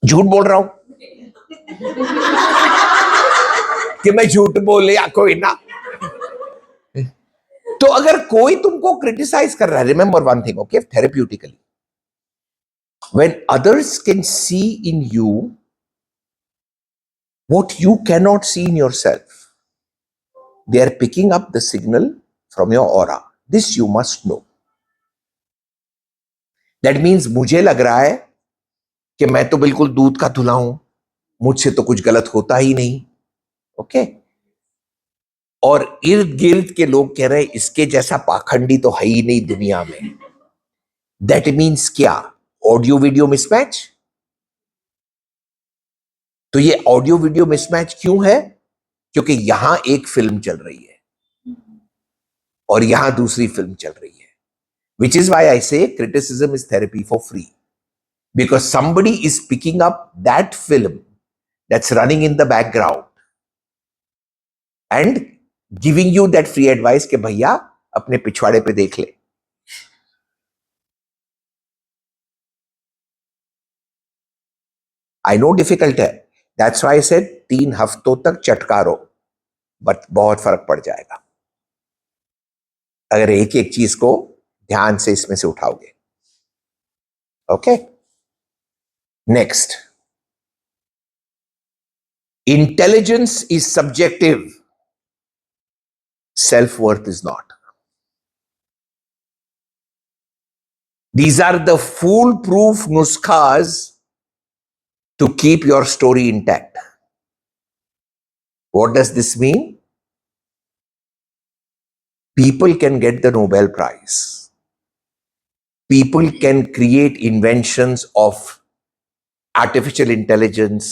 झूठ बोल रहा हूं कि मैं झूठ बोल या कोई ना. तो अगर कोई तुमको क्रिटिसाइज कर रहा है, remember one thing, okay, therapeutically, when others can see in you what you cannot see in yourself, they are picking up the signal from your aura. This you must know. That means मुझे लग रहा है कि मैं तो बिल्कुल दूध का धुला हूं, मुझसे तो कुछ गलत होता ही नहीं, ओके. और इर्द गिर्द के लोग कह रहे हैं इसके जैसा पाखंडी तो है ही नहीं दुनिया में. दैट मीन्स क्या? Audio video mismatch. तो ये ऑडियो वीडियो मिसमैच क्यों है? क्योंकि यहां एक फिल्म चल रही है और यहां दूसरी फिल्म चल रही है. विच इज वाई आई से criticism is therapy for free, because somebody is picking up that film that's running in the background and giving you that free advice कि भैया अपने पिछवाड़े पे देख ले. I know difficult है, that's why I said 3 हफ्तों तक चटकारो, बट बहुत फर्क पड़ जाएगा अगर एक एक चीज को ध्यान से इसमें से उठाओगे. Okay. Next, intelligence is subjective, self worth is not. These are the foolproof nuskhas to keep your story intact. What does this mean? People can get the Nobel Prize. People can create inventions of artificial intelligence.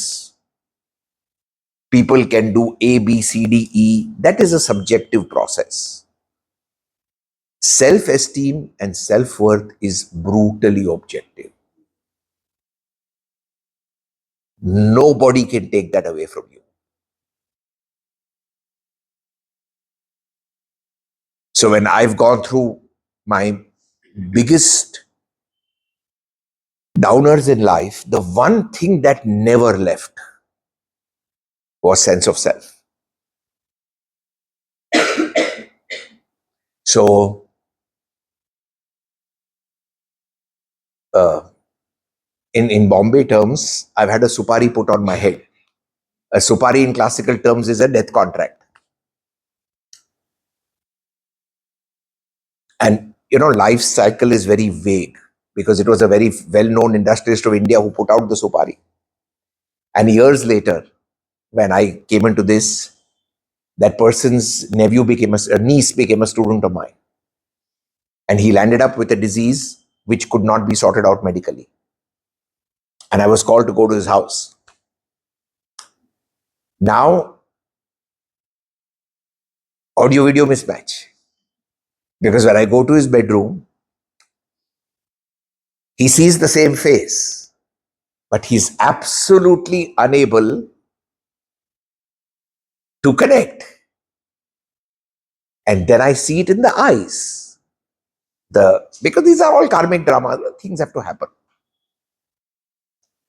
People can do A, B, C, D, E. That is a subjective process. Self-esteem and self-worth is brutally objective. Nobody can take that away from you. So when I've gone through my biggest downers in life, the one thing that never left was sense of self. So in Bombay terms, I've had a supari put on my head. A supari in classical terms is a death contract. And life cycle is very vague because it was a very well-known industrialist of India who put out the supari. And years later, when I came into this, that person's niece became a student of mine. And he landed up with a disease which could not be sorted out medically. And I was called to go to his house. Now, audio video mismatch. Because when I go to his bedroom, he sees the same face, but he's absolutely unable to connect. And then I see it in the eyes. Because these are all karmic dramas, things have to happen.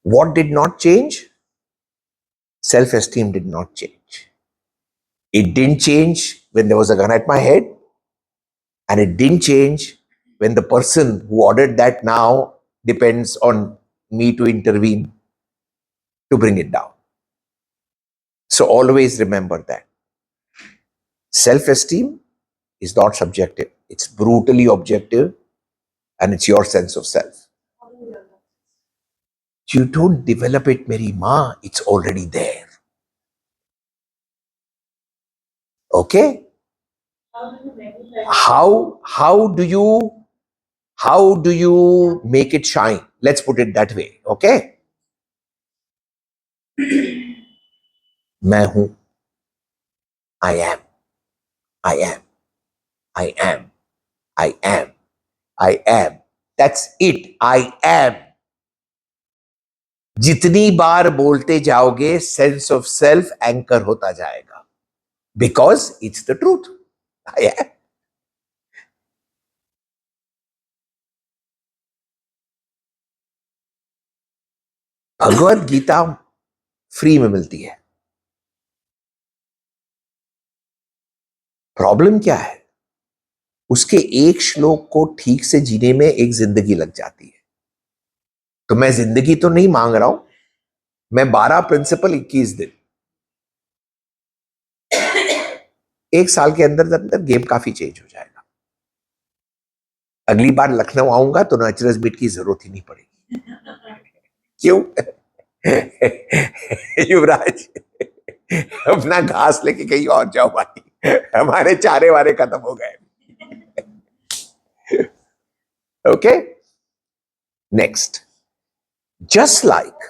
What did not change? Self-esteem did not change. It didn't change when there was a gun at my head, and it didn't change when the person who ordered that now depends on me to intervene to bring it down. So always remember that. Self-esteem is not subjective. It's brutally objective, and it's your sense of self. You don't develop it, Mary Ma. It's already there. Okay? How do you make it shine? Let's put it that way. Okay? मैं हूं. I am. I am. I am. I am. I am. That's it. I am. जितनी बार बोलते जाओगे sense of self anchor होता जाएगा because it's the truth. I am. Bhagavad Gita free में मिलती है. प्रॉब्लम क्या है? उसके एक श्लोक को ठीक से जीने में एक जिंदगी लग जाती है. तो मैं जिंदगी तो नहीं मांग रहा हूं, मैं 12 प्रिंसिपल 21 दिन, एक साल के अंदर अंदर गेम काफी चेंज हो जाएगा. अगली बार लखनऊ आऊंगा तो नचरस बीट की जरूरत ही नहीं पड़ेगी. क्यों? युवराज, अपना घास लेके कहीं और जाओ भाई, हमारे चारे वारे खत्म हो गए. Okay? Next. Just like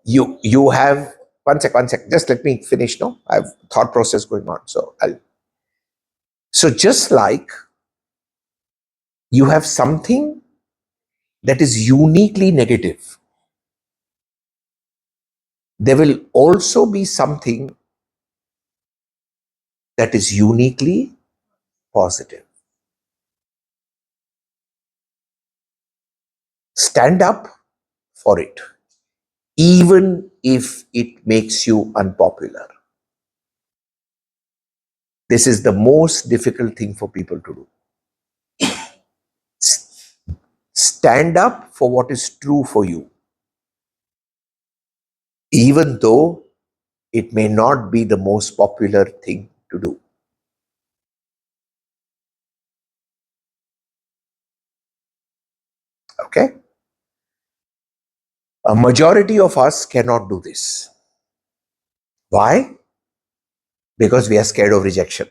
you have one sec, just let me finish. No, I have thought process going on. So just like you have something that is uniquely negative, there will also be something that is uniquely positive. Stand up for it, even if it makes you unpopular. This is the most difficult thing for people to do. Stand up for what is true for you, even though it may not be the most popular thing to do. Okay? A majority of us cannot do this. Why? Because we are scared of rejection.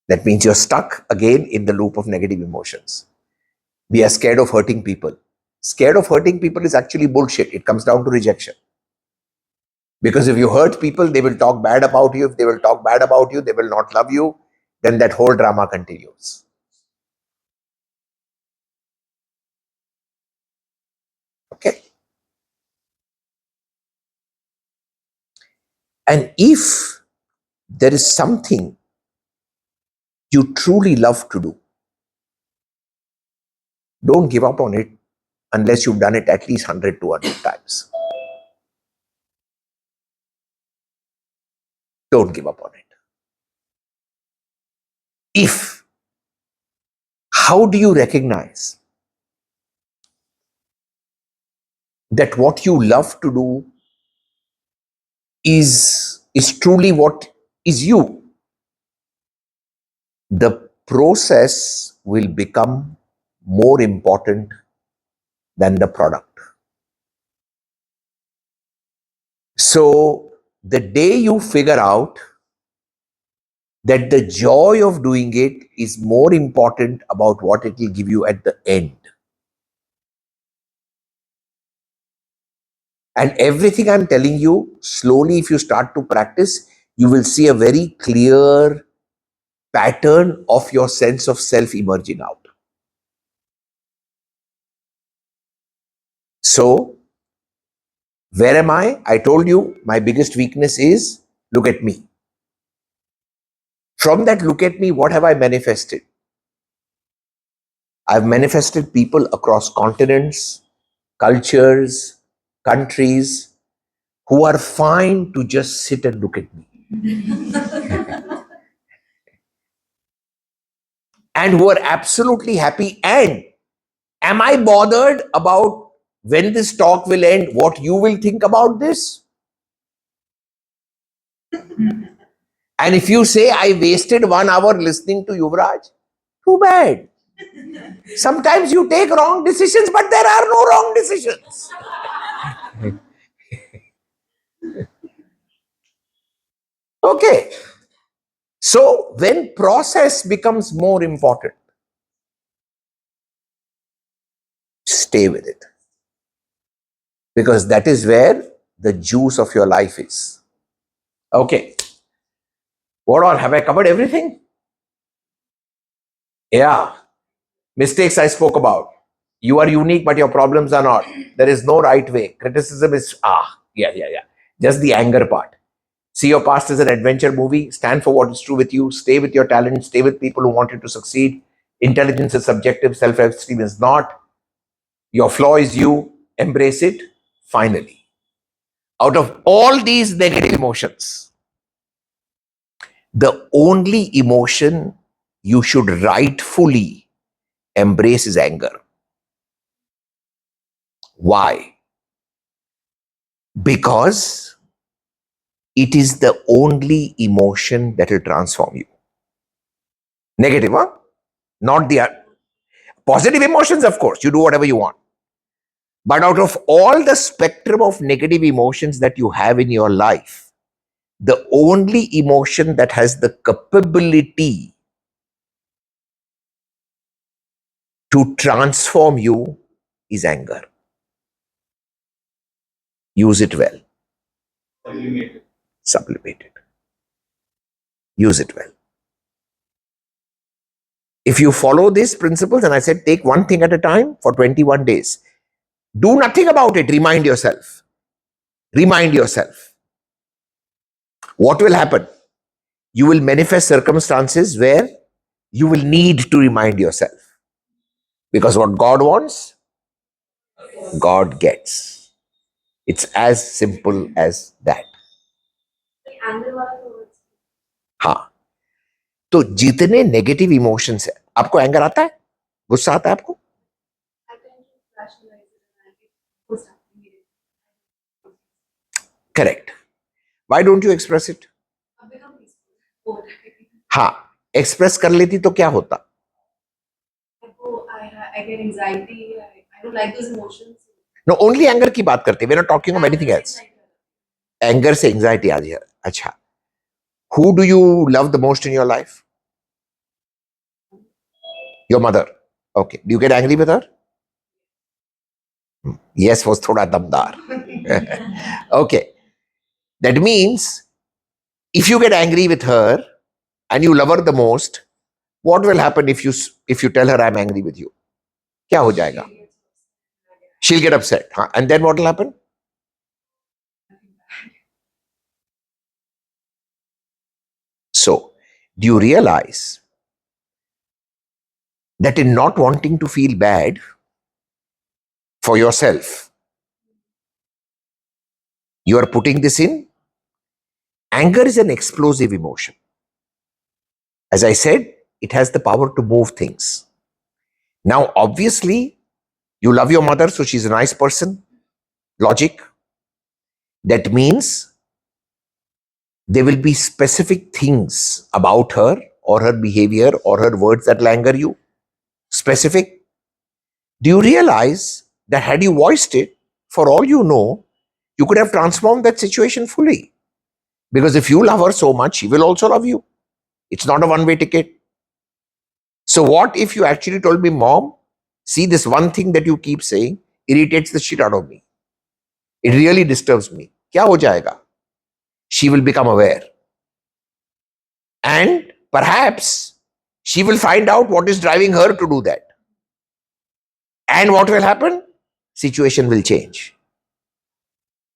That means you're stuck again in the loop of negative emotions. We are scared of hurting people. Scared of hurting people is actually bullshit. It comes down to rejection. Because if you hurt people, they will talk bad about you. If they will talk bad about you, they will not love you. Then that whole drama continues. Okay? And if there is something you truly love to do, don't give up on it unless you've done it at least 100, 200 times. Don't give up on it. If, how do you recognize that what you love to do is truly what is you, the process will become more important than the product. So the day you figure out that the joy of doing it is more important about what it will give you at the end, and everything I'm telling you, slowly, if you start to practice, you will see a very clear pattern of your sense of self emerging out. So, where am I? I told you my biggest weakness is look at me. From that look at me, what have I manifested? I've manifested people across continents, cultures, countries who are fine to just sit and look at me and who are absolutely happy. And am I bothered about when this talk will end, what you will think about this? And if you say I wasted 1 hour listening to Yuvraj, too bad. Sometimes you take wrong decisions, but there are no wrong decisions. Okay. So when process becomes more important, stay with it. Because that is where the juice of your life is. Okay. What all? Have I covered everything? Yeah. Mistakes I spoke about. You are unique, but your problems are not. There is no right way. Criticism is, yeah. Just the anger part. See your past as an adventure movie. Stand for what is true with you. Stay with your talent. Stay with people who want you to succeed. Intelligence is subjective. Self-esteem is not. Your flaw is you. Embrace it. Finally, out of all these negative emotions, the only emotion you should rightfully embrace is anger. Why? Because it is the only emotion that will transform you. Negative, huh? Not the positive emotions, of course, you do whatever you want. But out of all the spectrum of negative emotions that you have in your life, the only emotion that has the capability to transform you is anger. Use it well. Sublimate it. Use it well. If you follow these principles, and I said take one thing at a time for 21 days, do nothing about it. Remind yourself. Remind yourself. What will happen? You will manifest circumstances where you will need to remind yourself. Because what God wants, God gets. It's as simple as that. हाँ, तो जितने negative emotions है, आपको anger आता है, गुस्सा आता है आपको? Correct. Why don't you express it? हाँ, एक्सप्रेस कर लेती तो क्या होता? I get anxiety. I don't like those emotions. No, only anger की बात करते हैं. We're not talking of anything else. Anger से anxiety आ रही है. अच्छा. Who do you love the most in your life? Your mother. Okay. Do you get angry with her? Yes was थोड़ा दमदार. Okay. That means if you get angry with her and you love her the most, what will happen if you tell her I'm angry with you? क्या हो जाएगा? She'll get upset. Huh? And then what will happen? So, do you realize that in not wanting to feel bad for yourself, you are putting this in? Anger is an explosive emotion. As I said, it has the power to move things. Now, obviously, you love your mother, so she's a nice person. logic. That means there will be specific things about her or her behavior or her words that will anger you. Specific. Do you realize that had you voiced it, for all you know, you could have transformed that situation fully? Because if you love her so much, she will also love you. It's not a one-way ticket. So what if you actually told me, Mom, see, this one thing that you keep saying irritates the shit out of me. It really disturbs me. Kya ho jayega? She will become aware. And perhaps she will find out what is driving her to do that. And what will happen? Situation will change.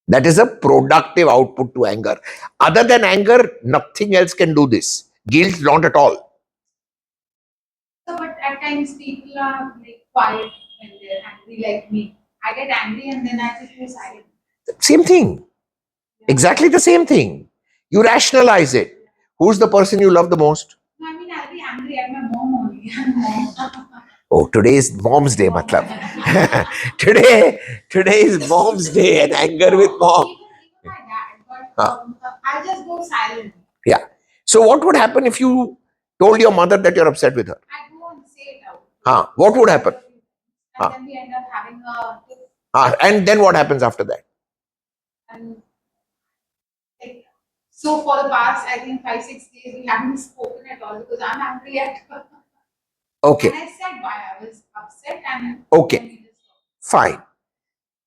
That is a productive output to anger. Other than anger, nothing else can do this. Guilt, not at all. So, but at times people are like quiet when they're angry, like me. I get angry and then I just go silent. Same thing. Exactly the same thing. You rationalize it. Who's the person you love the most? No, I mean, I'll be angry at my mom only. Mom. Oh, today is Mom's Day, Mom. matlab. today is Mom's Day and anger with mom. Even my dad, but I just go silent. Yeah. So what would happen if you told your mother that you're upset with her? I go and say it out. What would happen? And then we end up having a And then what happens after that? and like so for the past I think 5 6 days we haven't spoken at all because I'm angry at her. Okay. And I said why I was upset and Okay. then we just Fine.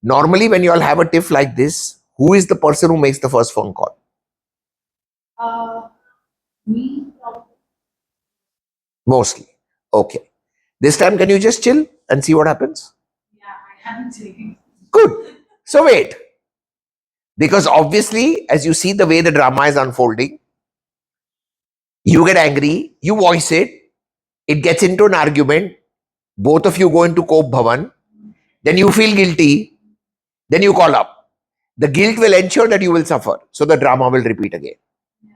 Normally, when you all have a tiff like this, who is the person who makes the first phone call? me probably. Mostly. Okay. This time, can you just chill and see what happens? Yeah, I haven't taken. Good. So wait. Because obviously, as you see the way the drama is unfolding, you get angry, you voice it, it gets into an argument, both of you go into Cope Bhavan, then you feel guilty, then you call up. The guilt will ensure that you will suffer. So the drama will repeat again. Yeah.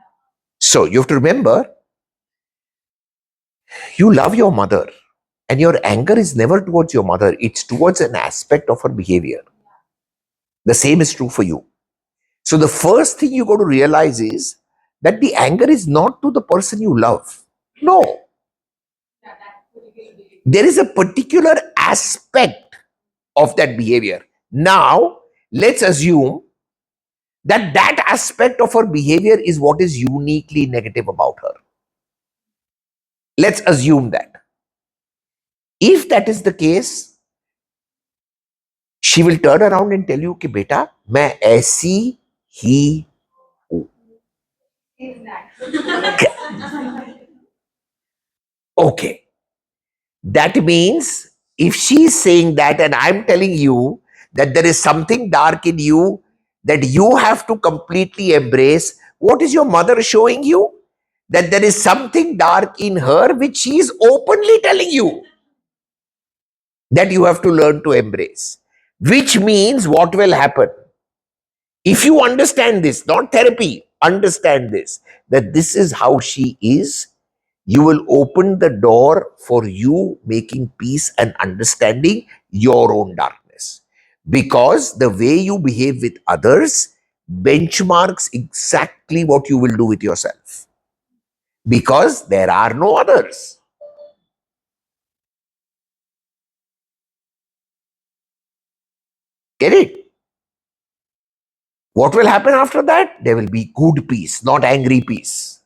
So you have to remember, you love your mother and your anger is never towards your mother. It's towards an aspect of her behavior. The same is true for you. So the first thing you got to realize is that the anger is not to the person you love. No. Yeah, that particular behavior. There is a particular aspect of that behavior. Now, let's assume that that aspect of her behavior is what is uniquely negative about her. Let's assume that. If that is the case, she will turn around and tell you कि बेटा मैं ऐसी ही हूं. Is that? Okay. That means if she is saying that and I'm telling you that there is something dark in you that you have to completely embrace, what is your mother showing you? That there is something dark in her which she is openly telling you that you have to learn to embrace. Which means what will happen? If you understand this, not therapy, understand this, that this is how she is, you will open the door for you making peace and understanding your own darkness. Because the way you behave with others benchmarks exactly what you will do with yourself. Because there are no others. Get it? What will happen after that? There will be good peace, not angry peace.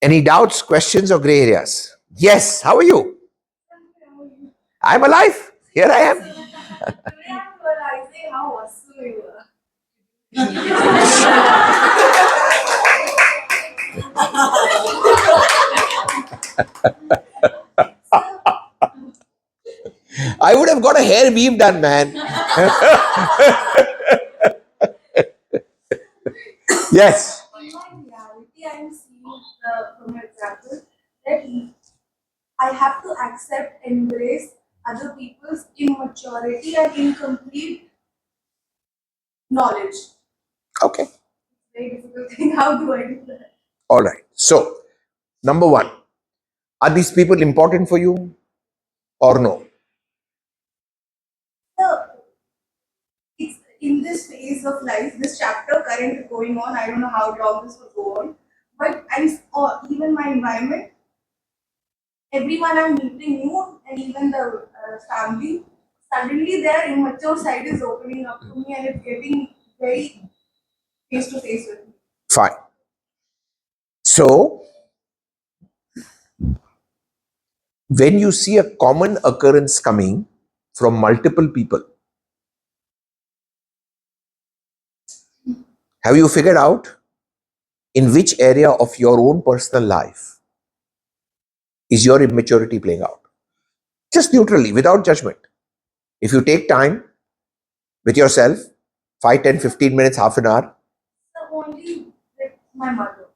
Any doubts, questions, or gray areas? Yes, how are you? I'm alive. Here I am. Today I'm realizing how awesome you are. I would have got a hair weave done, man. Yes. In my reality, I'm seeing from my example that I have to accept, embrace other people's immaturity and incomplete knowledge. Okay. Very difficult thing. How do I do that? All right. So, number one, Are these people important for you or no? So it's in this phase of life, this chapter currently going on. I don't know how long this will go on, but or even my environment, everyone I'm meeting new, and even the family, suddenly their immature side is opening up to me, and it's getting very face to face with me. Fine. So, when you see a common occurrence coming from multiple people, have you figured out in which area of your own personal life is your immaturity playing out? Just neutrally, without judgment. If you take time with yourself, 5, 10, 15 minutes, half an hour, So only with my mother.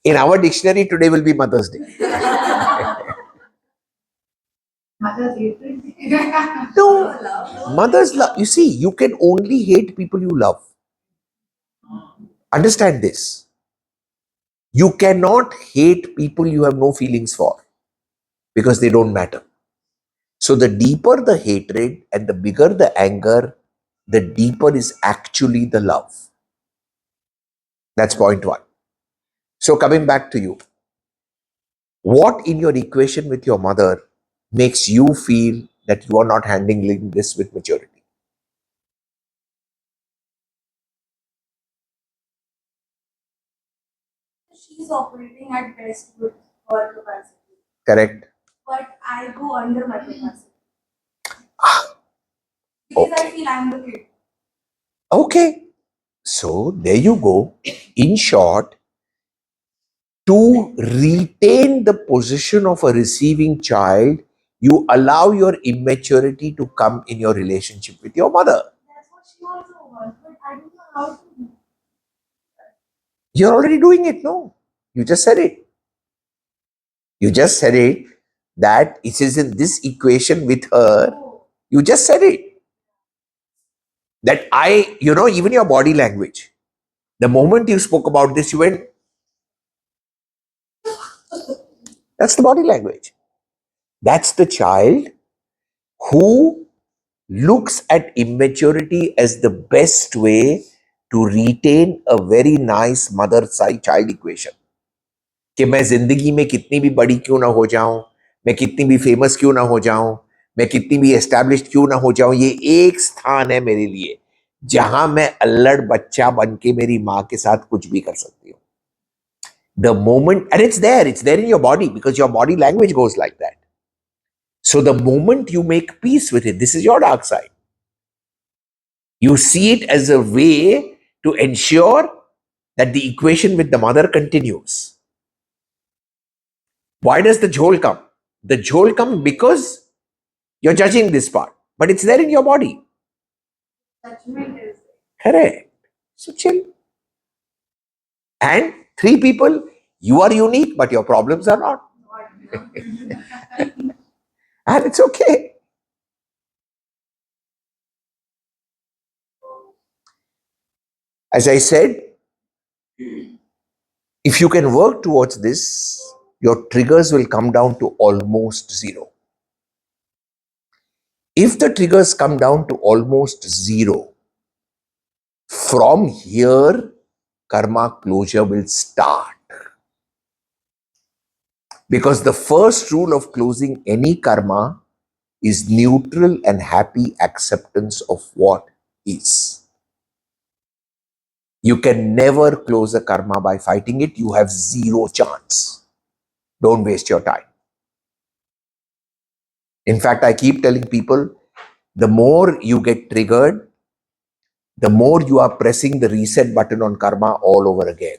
in our dictionary today will be Mother's Day. Mother's hatred. No, mother's love. You see, you can only hate people you love. Understand this. You cannot hate people you have no feelings for because they don't matter. So the deeper the hatred and the bigger the anger, the deeper is actually the love. That's point one. So coming back to you, what in your equation with your mother makes you feel that you are not handling this with maturity? She's operating at best with her capacity, Correct? but I go under my capacity Ah, because I okay. feel I'm the kid. Okay. So there you go. In short, to retain the position of a receiving child, you allow your immaturity to come in your relationship with your mother. That's what she also wants, but I don't know how to do. You're already doing it, no? You just said it. You just said it that it is in this equation with her. Oh, You just said it. That even your body language. The moment you spoke about this, you went, that's the body language. That's the child who looks at immaturity as the best way to retain a very nice mother child equation. कि मैं जिंदगी में कितनी भी बड़ी क्यों ना हो जाऊं, मैं कितनी भी फेमस क्यों ना हो जाऊं, मैं कितनी भी एस्टैब्लिश्ड क्यों ना हो जाऊं, ये एक स्थान है मेरे लिए जहां मैं अल्लड़ बच्चा बन के मेरी माँ के साथ कुछ भी कर सकती हूँ. The moment, and it's there in your body because your body language goes like that. So the moment you make peace with it, this is your dark side. You see it as a way to ensure that the equation with the mother continues. Why does the jhol come? The jhol come because you're judging this part, but it's there in your body. judgment is Correct. So chill. And 3 people, you are unique, but your problems are not. not. And it's okay. As I said, if you can work towards this, your triggers will come down to almost zero. If the triggers come down to almost zero, from here, karma closure will start. Because the first rule of closing any karma is neutral and happy acceptance of what is. You can never close a karma by fighting it. You have zero chance. Don't waste your time. In fact, I keep telling people, the more you get triggered, the more you are pressing the reset button on karma all over again.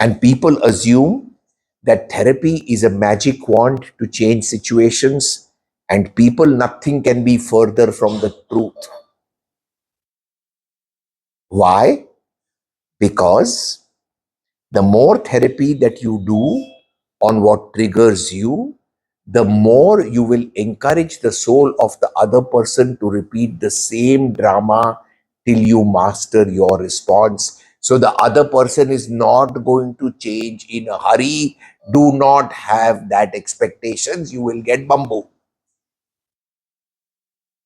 And people assume that therapy is a magic wand to change situations, and people, nothing can be further from the truth. Why? Because the more therapy that you do on what triggers you, the more you will encourage the soul of the other person to repeat the same drama till you master your response, So the other person is not going to change in a hurry. Do not have that expectations. You will get bamboo.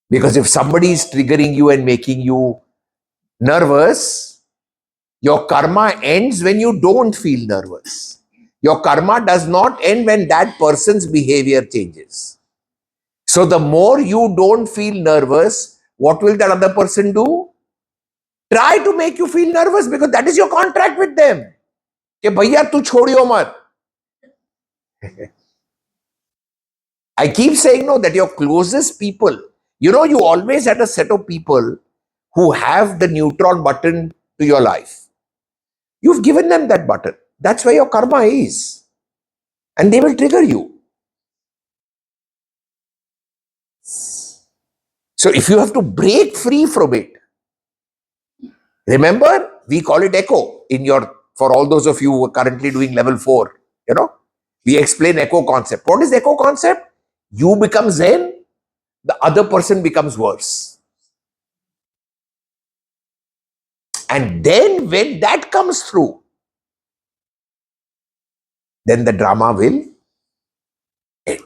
Because if somebody is triggering you and making you nervous, your karma ends when you don't feel nervous. Your karma does not end when that person's behavior changes. So the more you don't feel nervous, what will that other person do? Try to make you feel nervous because that is your contract with them. कि भैया तू छोड़ियो मत. I keep saying no, that your closest people, you always had a set of people who have the neutron button to your life. You've given them that button. That's where your karma is. And they will trigger you. So if you have to break free from it, remember, we call it echo for all those of you who are currently doing level 4, we explain echo concept. What is echo concept? You become Zen, the other person becomes worse. And then when that comes through, then the drama will end.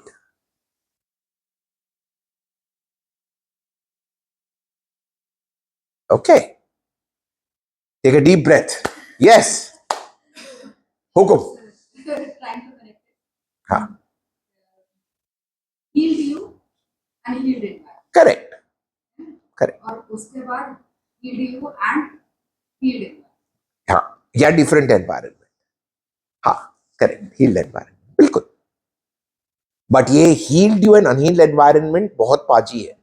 Okay. Take a deep breath. Yes. Hukum. Trying to connect it. Ha. Healed you and healed it back. Correct. Correct. और उसके बाद healed you and healed it back. Ha. Yeah, different environment. Ha. Correct. Healed environment. बिल्कुल. But ये healed you and unhealed environment बहुत पाजी है.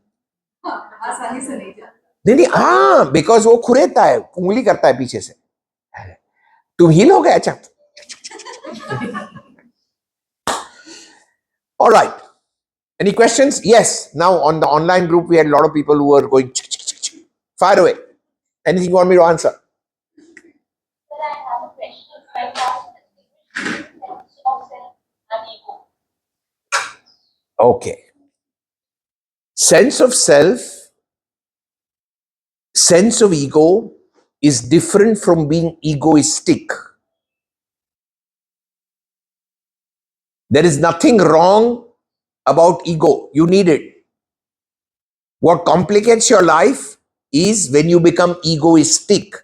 आसानी से नहीं जाता. नहीं हाँ, बिकॉज वो खुरेता है, उंगली करता है पीछे से. तुम हील हो गए. अच्छा. All right. Any questions? Yes. Now on the online group, we had a lot of people who were going. Fire away. Anything you want me to answer? Sir, I have a question. I have a sense of self and ego. Okay. Sense of self, sense of ego is different from being egoistic. There is nothing wrong about ego. You need it. What complicates your life is when you become egoistic.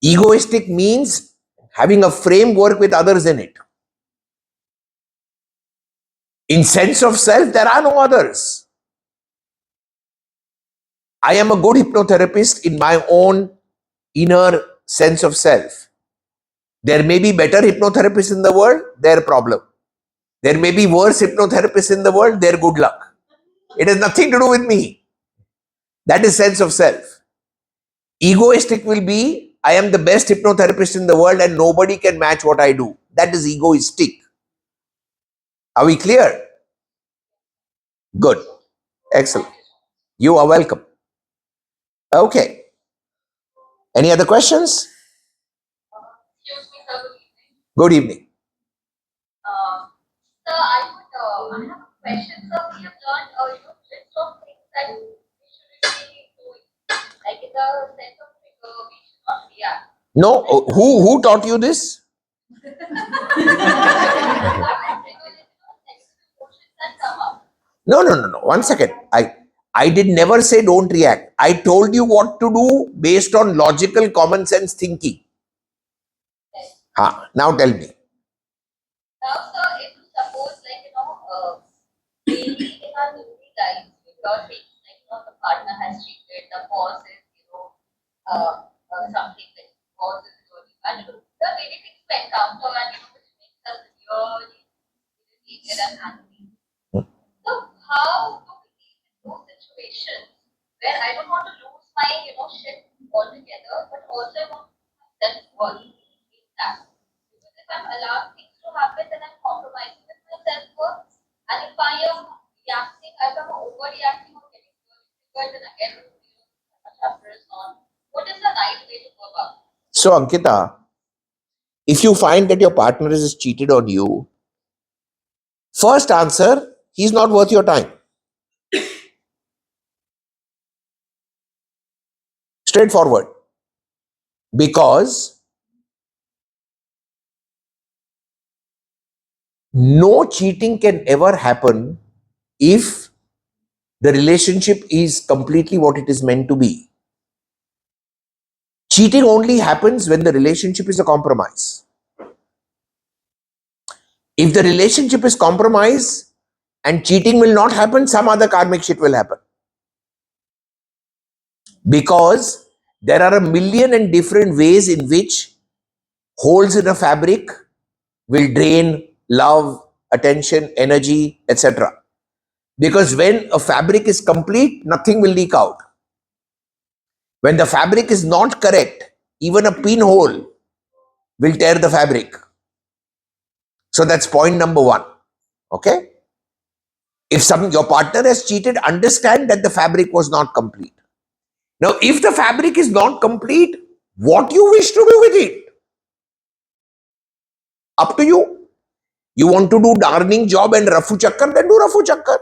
Egoistic means having a framework with others in it. In sense of self, there are no others. I am a good hypnotherapist in my own inner sense of self. There may be better hypnotherapists in the world, their problem. There may be worse hypnotherapists in the world, their good luck. It has nothing to do with me. That is sense of self. Egoistic will be, I am the best hypnotherapist in the world and nobody can match what I do. That is egoistic. Are we clear? Good. Excellent. You are welcome. Okay. Any other questions? Excuse me, sir. Good evening. Sir, I have a question. Sir, we have learned list of things that we shouldn't be doing. Like in the sense of trigger, we should not react. No, who taught you this? No. One second. I did never say don't react. I told you what to do based on logical common sense thinking. Now tell me. Now, sir, if you suppose, daily in our daily lives, we all things the partner has cheated, the boss is, something like boss is really bad. There are many things we encounter and, which makes us really irritated and angry. So, how do we deal with those situations where I don't want to lose my, shit altogether, but also I want to self-worth in that? Because if I'm allowing things to happen, then I'm compromising with my self-worth. And if I am reacting, if I'm overreacting or getting triggered, then again, a chapter is on. What is the right way to go about it? So, Ankita, if you find that your partner has cheated on you, first answer, he's not worth your time. Straightforward. Because no cheating can ever happen if the relationship is completely what it is meant to be. Cheating only happens when the relationship is a compromise. If the relationship is compromised and cheating will not happen, some other karmic shit will happen. Because there are a million and different ways in which holes in a fabric will drain love, attention, energy, etc. Because when a fabric is complete, nothing will leak out. When the fabric is not correct, even a pinhole will tear the fabric. So that's point number one. Okay? If your partner has cheated, understand that the fabric was not complete. Now, if the fabric is not complete, what you wish to do with it? Up to you. You want to do darning job and rafu chakkar, then do rafu chakkar.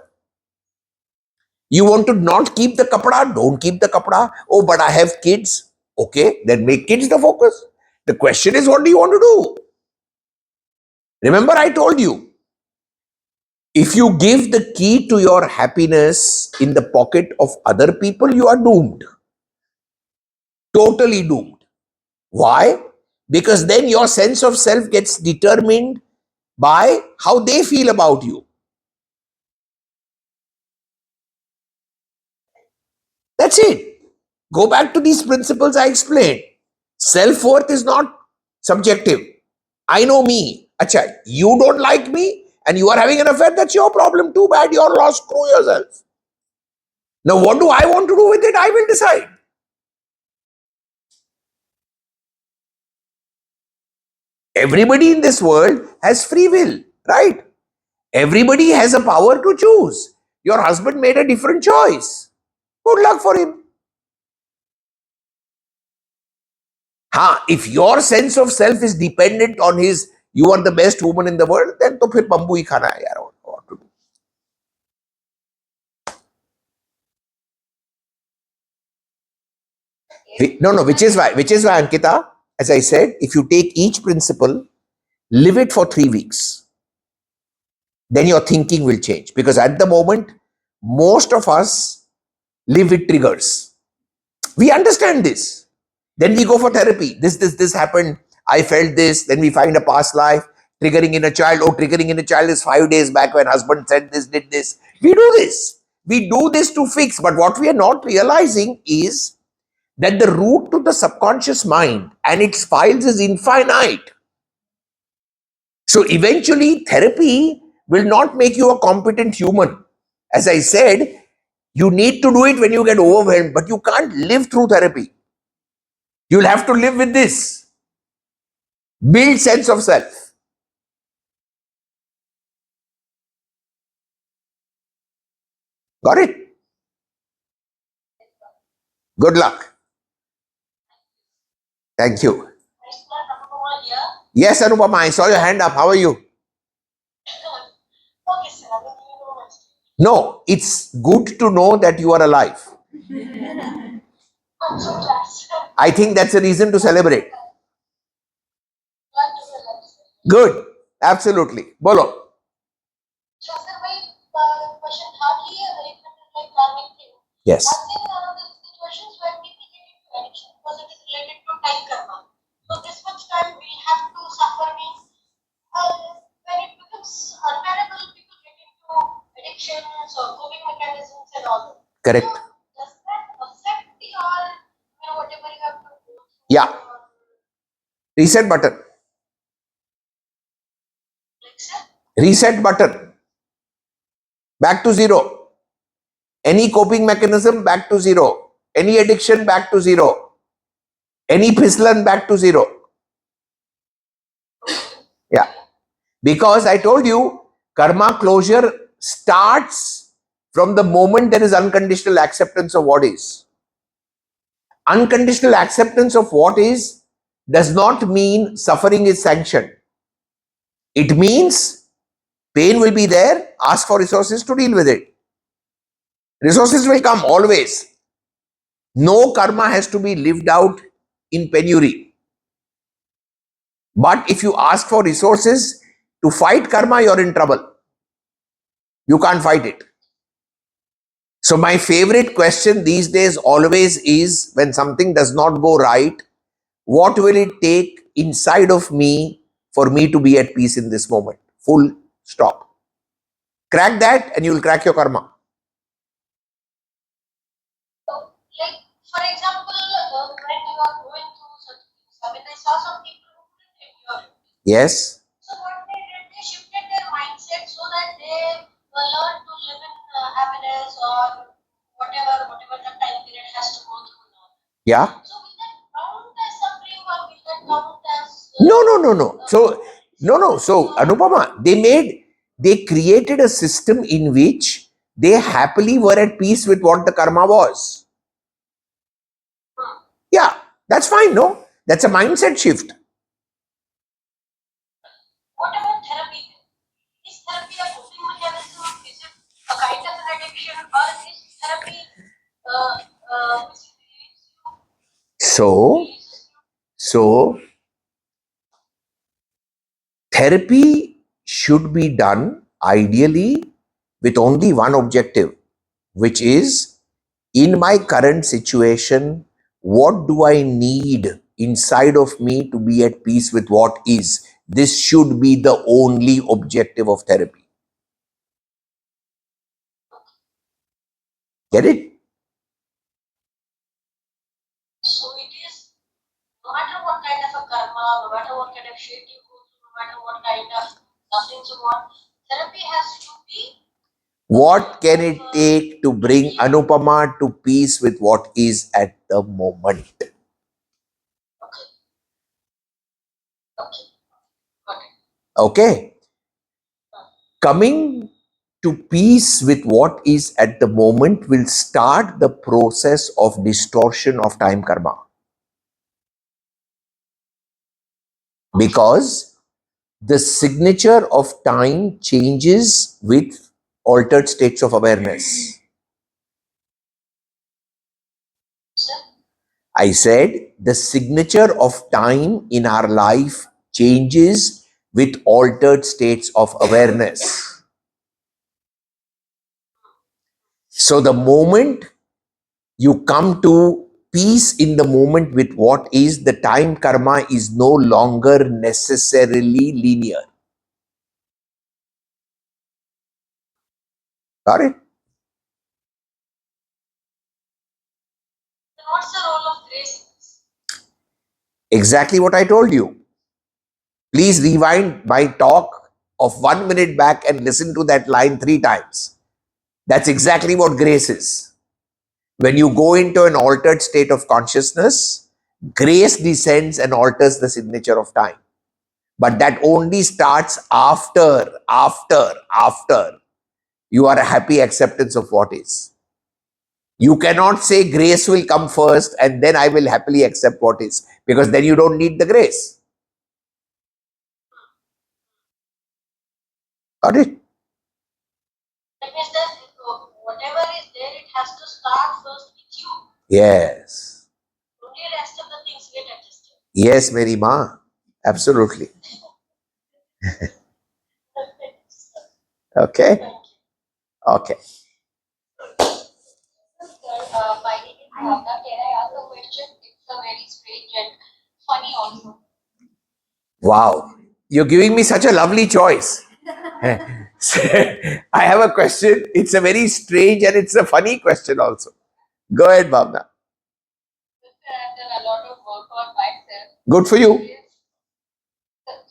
You want to not keep the kapda, don't keep the kapda. Oh, but I have kids. Okay, then make kids the focus. The question is, what do you want to do? Remember, I told you, if you give the key to your happiness in the pocket of other people, you are doomed. Totally doomed. Why? Because then your sense of self gets determined by how they feel about you. That's it. Go back to these principles I explained. Self-worth is not subjective. I know me. Acha, you don't like me and you are having an affair, that's your problem. Too bad, you're lost. Screw yourself. Now, what do I want to do with it? I will decide. Everybody in this world has free will, right? Everybody has a power to choose. Your husband made a different choice. Good luck for him. If your sense of self is dependent on his, you are the best woman in the world, then to phir bambu hi khana hai yaar, what to do. No, which is why, Ankita, as I said, if you take each principle, live it for 3 weeks, then your thinking will change. Because at the moment, most of us live with triggers. We understand this. Then we go for therapy. This happened. I felt this. Then we find a past life. Triggering in a child. Oh, triggering in a child is 5 days back when husband said this, did this. We do this. We do this to fix. But what we are not realizing is that the route to the subconscious mind and its files is infinite. So eventually, therapy will not make you a competent human. As I said, you need to do it when you get overwhelmed, but you can't live through therapy. You'll have to live with this. Build sense of self. Got it? Good luck. Thank you. Yes, Anupama, I saw your hand up. How are you? No, it's good to know that you are alive. I think that's a reason to celebrate. Good. Absolutely. Bolo. Yes. Correct. Yeah. Reset button. Reset button. Back to zero. Any coping mechanism, back to zero. Any addiction, back to zero. Any pislan, back to zero. Yeah. Because I told you, karma closure starts from the moment there is unconditional acceptance of what is. Unconditional acceptance of what is does not mean suffering is sanctioned. It means pain will be there, ask for resources to deal with it. Resources will come always. No karma has to be lived out in penury. But if you ask for resources to fight karma, you're in trouble. You can't fight it. So my favorite question these days always is, when something does not go right, what will it take inside of me for me to be at peace in this moment? Full stop. Crack that and you'll crack your karma. So, like, for example, when you are going through such things, I mean, I saw some people who couldn't endure it. Yes. So what they did, they shifted their mindset so that they learn to live in happiness or whatever the time period has to go through now. Yeah. So will that count as suffering or will that count as No. So Anupama, they created a system in which they happily were at peace with what the karma was. Yeah, that's fine. No, that's a mindset shift. what about therapy? Is therapy a coping mechanism? Is it a kind of an addiction or is therapy which relieves So, you? so therapy should be done ideally with only one objective, which is, in my current situation, what do I need inside of me to be at peace with what is? This should be the only objective of therapy. Get it? So it is, no matter what kind of a karma, no matter what kind of shit you go through, no matter what kind of nothing so on, therapy has to be What can it take to bring Anupama to peace with what is at the moment? okay. Okay. Got it. Okay. Coming to peace with what is at the moment will start the process of distortion of time karma. Because the signature of time changes with altered states of awareness. Sir, I said the signature of time in our life changes with altered states of awareness. So the moment you come to peace in the moment with what is, the time karma is no longer necessarily linear. Got it? then what's the role of grace in this? Exactly what I told you. Please rewind my talk of 1 minute back and listen to that line 3 times. That's exactly what grace is. When you go into an altered state of consciousness, grace descends and alters the signature of time. But that only starts after you are a happy acceptance of what is. You cannot say grace will come first and then I will happily accept what is, because then you don't need the grace. Got it? That means that whatever is there, it has to start first with you. Yes. Only the rest of the things get adjusted. Yes, Mary Ma. Absolutely. Okay? Thank you. Okay. My name is Bhavna. Can I ask a question? It's a very strange and funny also. Wow. You're giving me such a lovely choice. I have a question. It's a very strange and it's a funny question also. Go ahead, Bhavna. I've done a lot of work on myself. Good for you.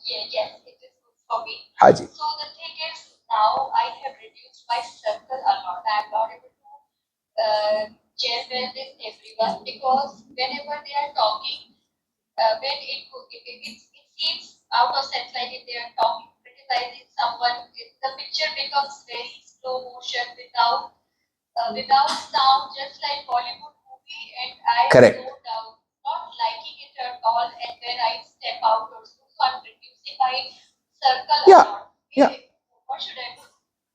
Yes, it is good for me. Haji. So the thing is, now I have reduced my circle a lot. I'm not able to gel well with everyone because whenever they are talking, when it seems out of sense, like if they are talking, criticizing someone, the picture becomes very slow motion without sound, just like Bollywood movie, and I am Correct. no doubt not liking it at all. And when I step out or so I'm reducing my circle a Yeah. lot. Yeah. What should I do?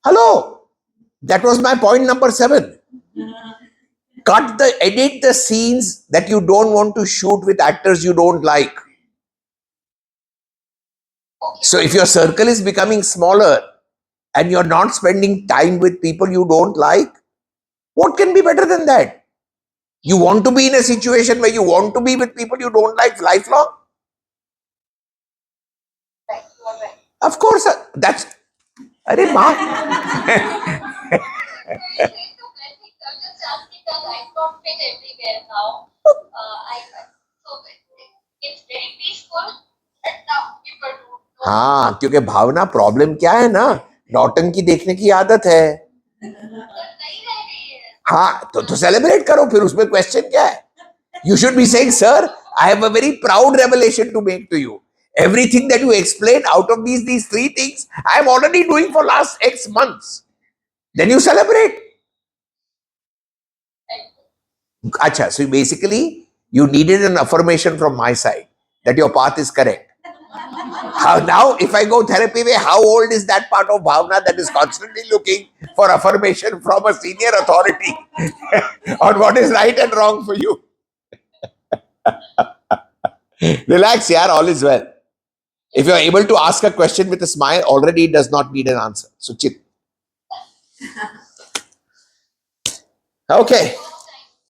Hello. That was my point number 7. edit the scenes that you don't want to shoot with actors you don't like. So if your circle is becoming smaller and you're not spending time with people you don't like, what can be better than that? You want to be in a situation where you want to be with people you don't like lifelong? Right, you are right. Of course, that's. Arey ma. So you say so many things. I'm just asking that I don't fit everywhere now. It's very peaceful, and now people don't know. हाँ, क्योंकि भावना problem क्या है ना, नौटंकी देखने की आदत है. तो नहीं रह गई है. हाँ, तो सेलिब्रेट करो, फिर उसमें क्वेश्चन क्या है? You should be saying, sir, I have a very proud revelation to make to you. Everything that you explained out of these three things, I am already doing for last X months. Then you celebrate. Acha, so basically, you needed an affirmation from my side that your path is correct. Now, if I go therapy way, how old is that part of Bhavna that is constantly looking for affirmation from a senior authority on what is right and wrong for you? Relax, yaar, all is well. If you are able to ask a question with a smile, already it does not need an answer. So, chit. Okay.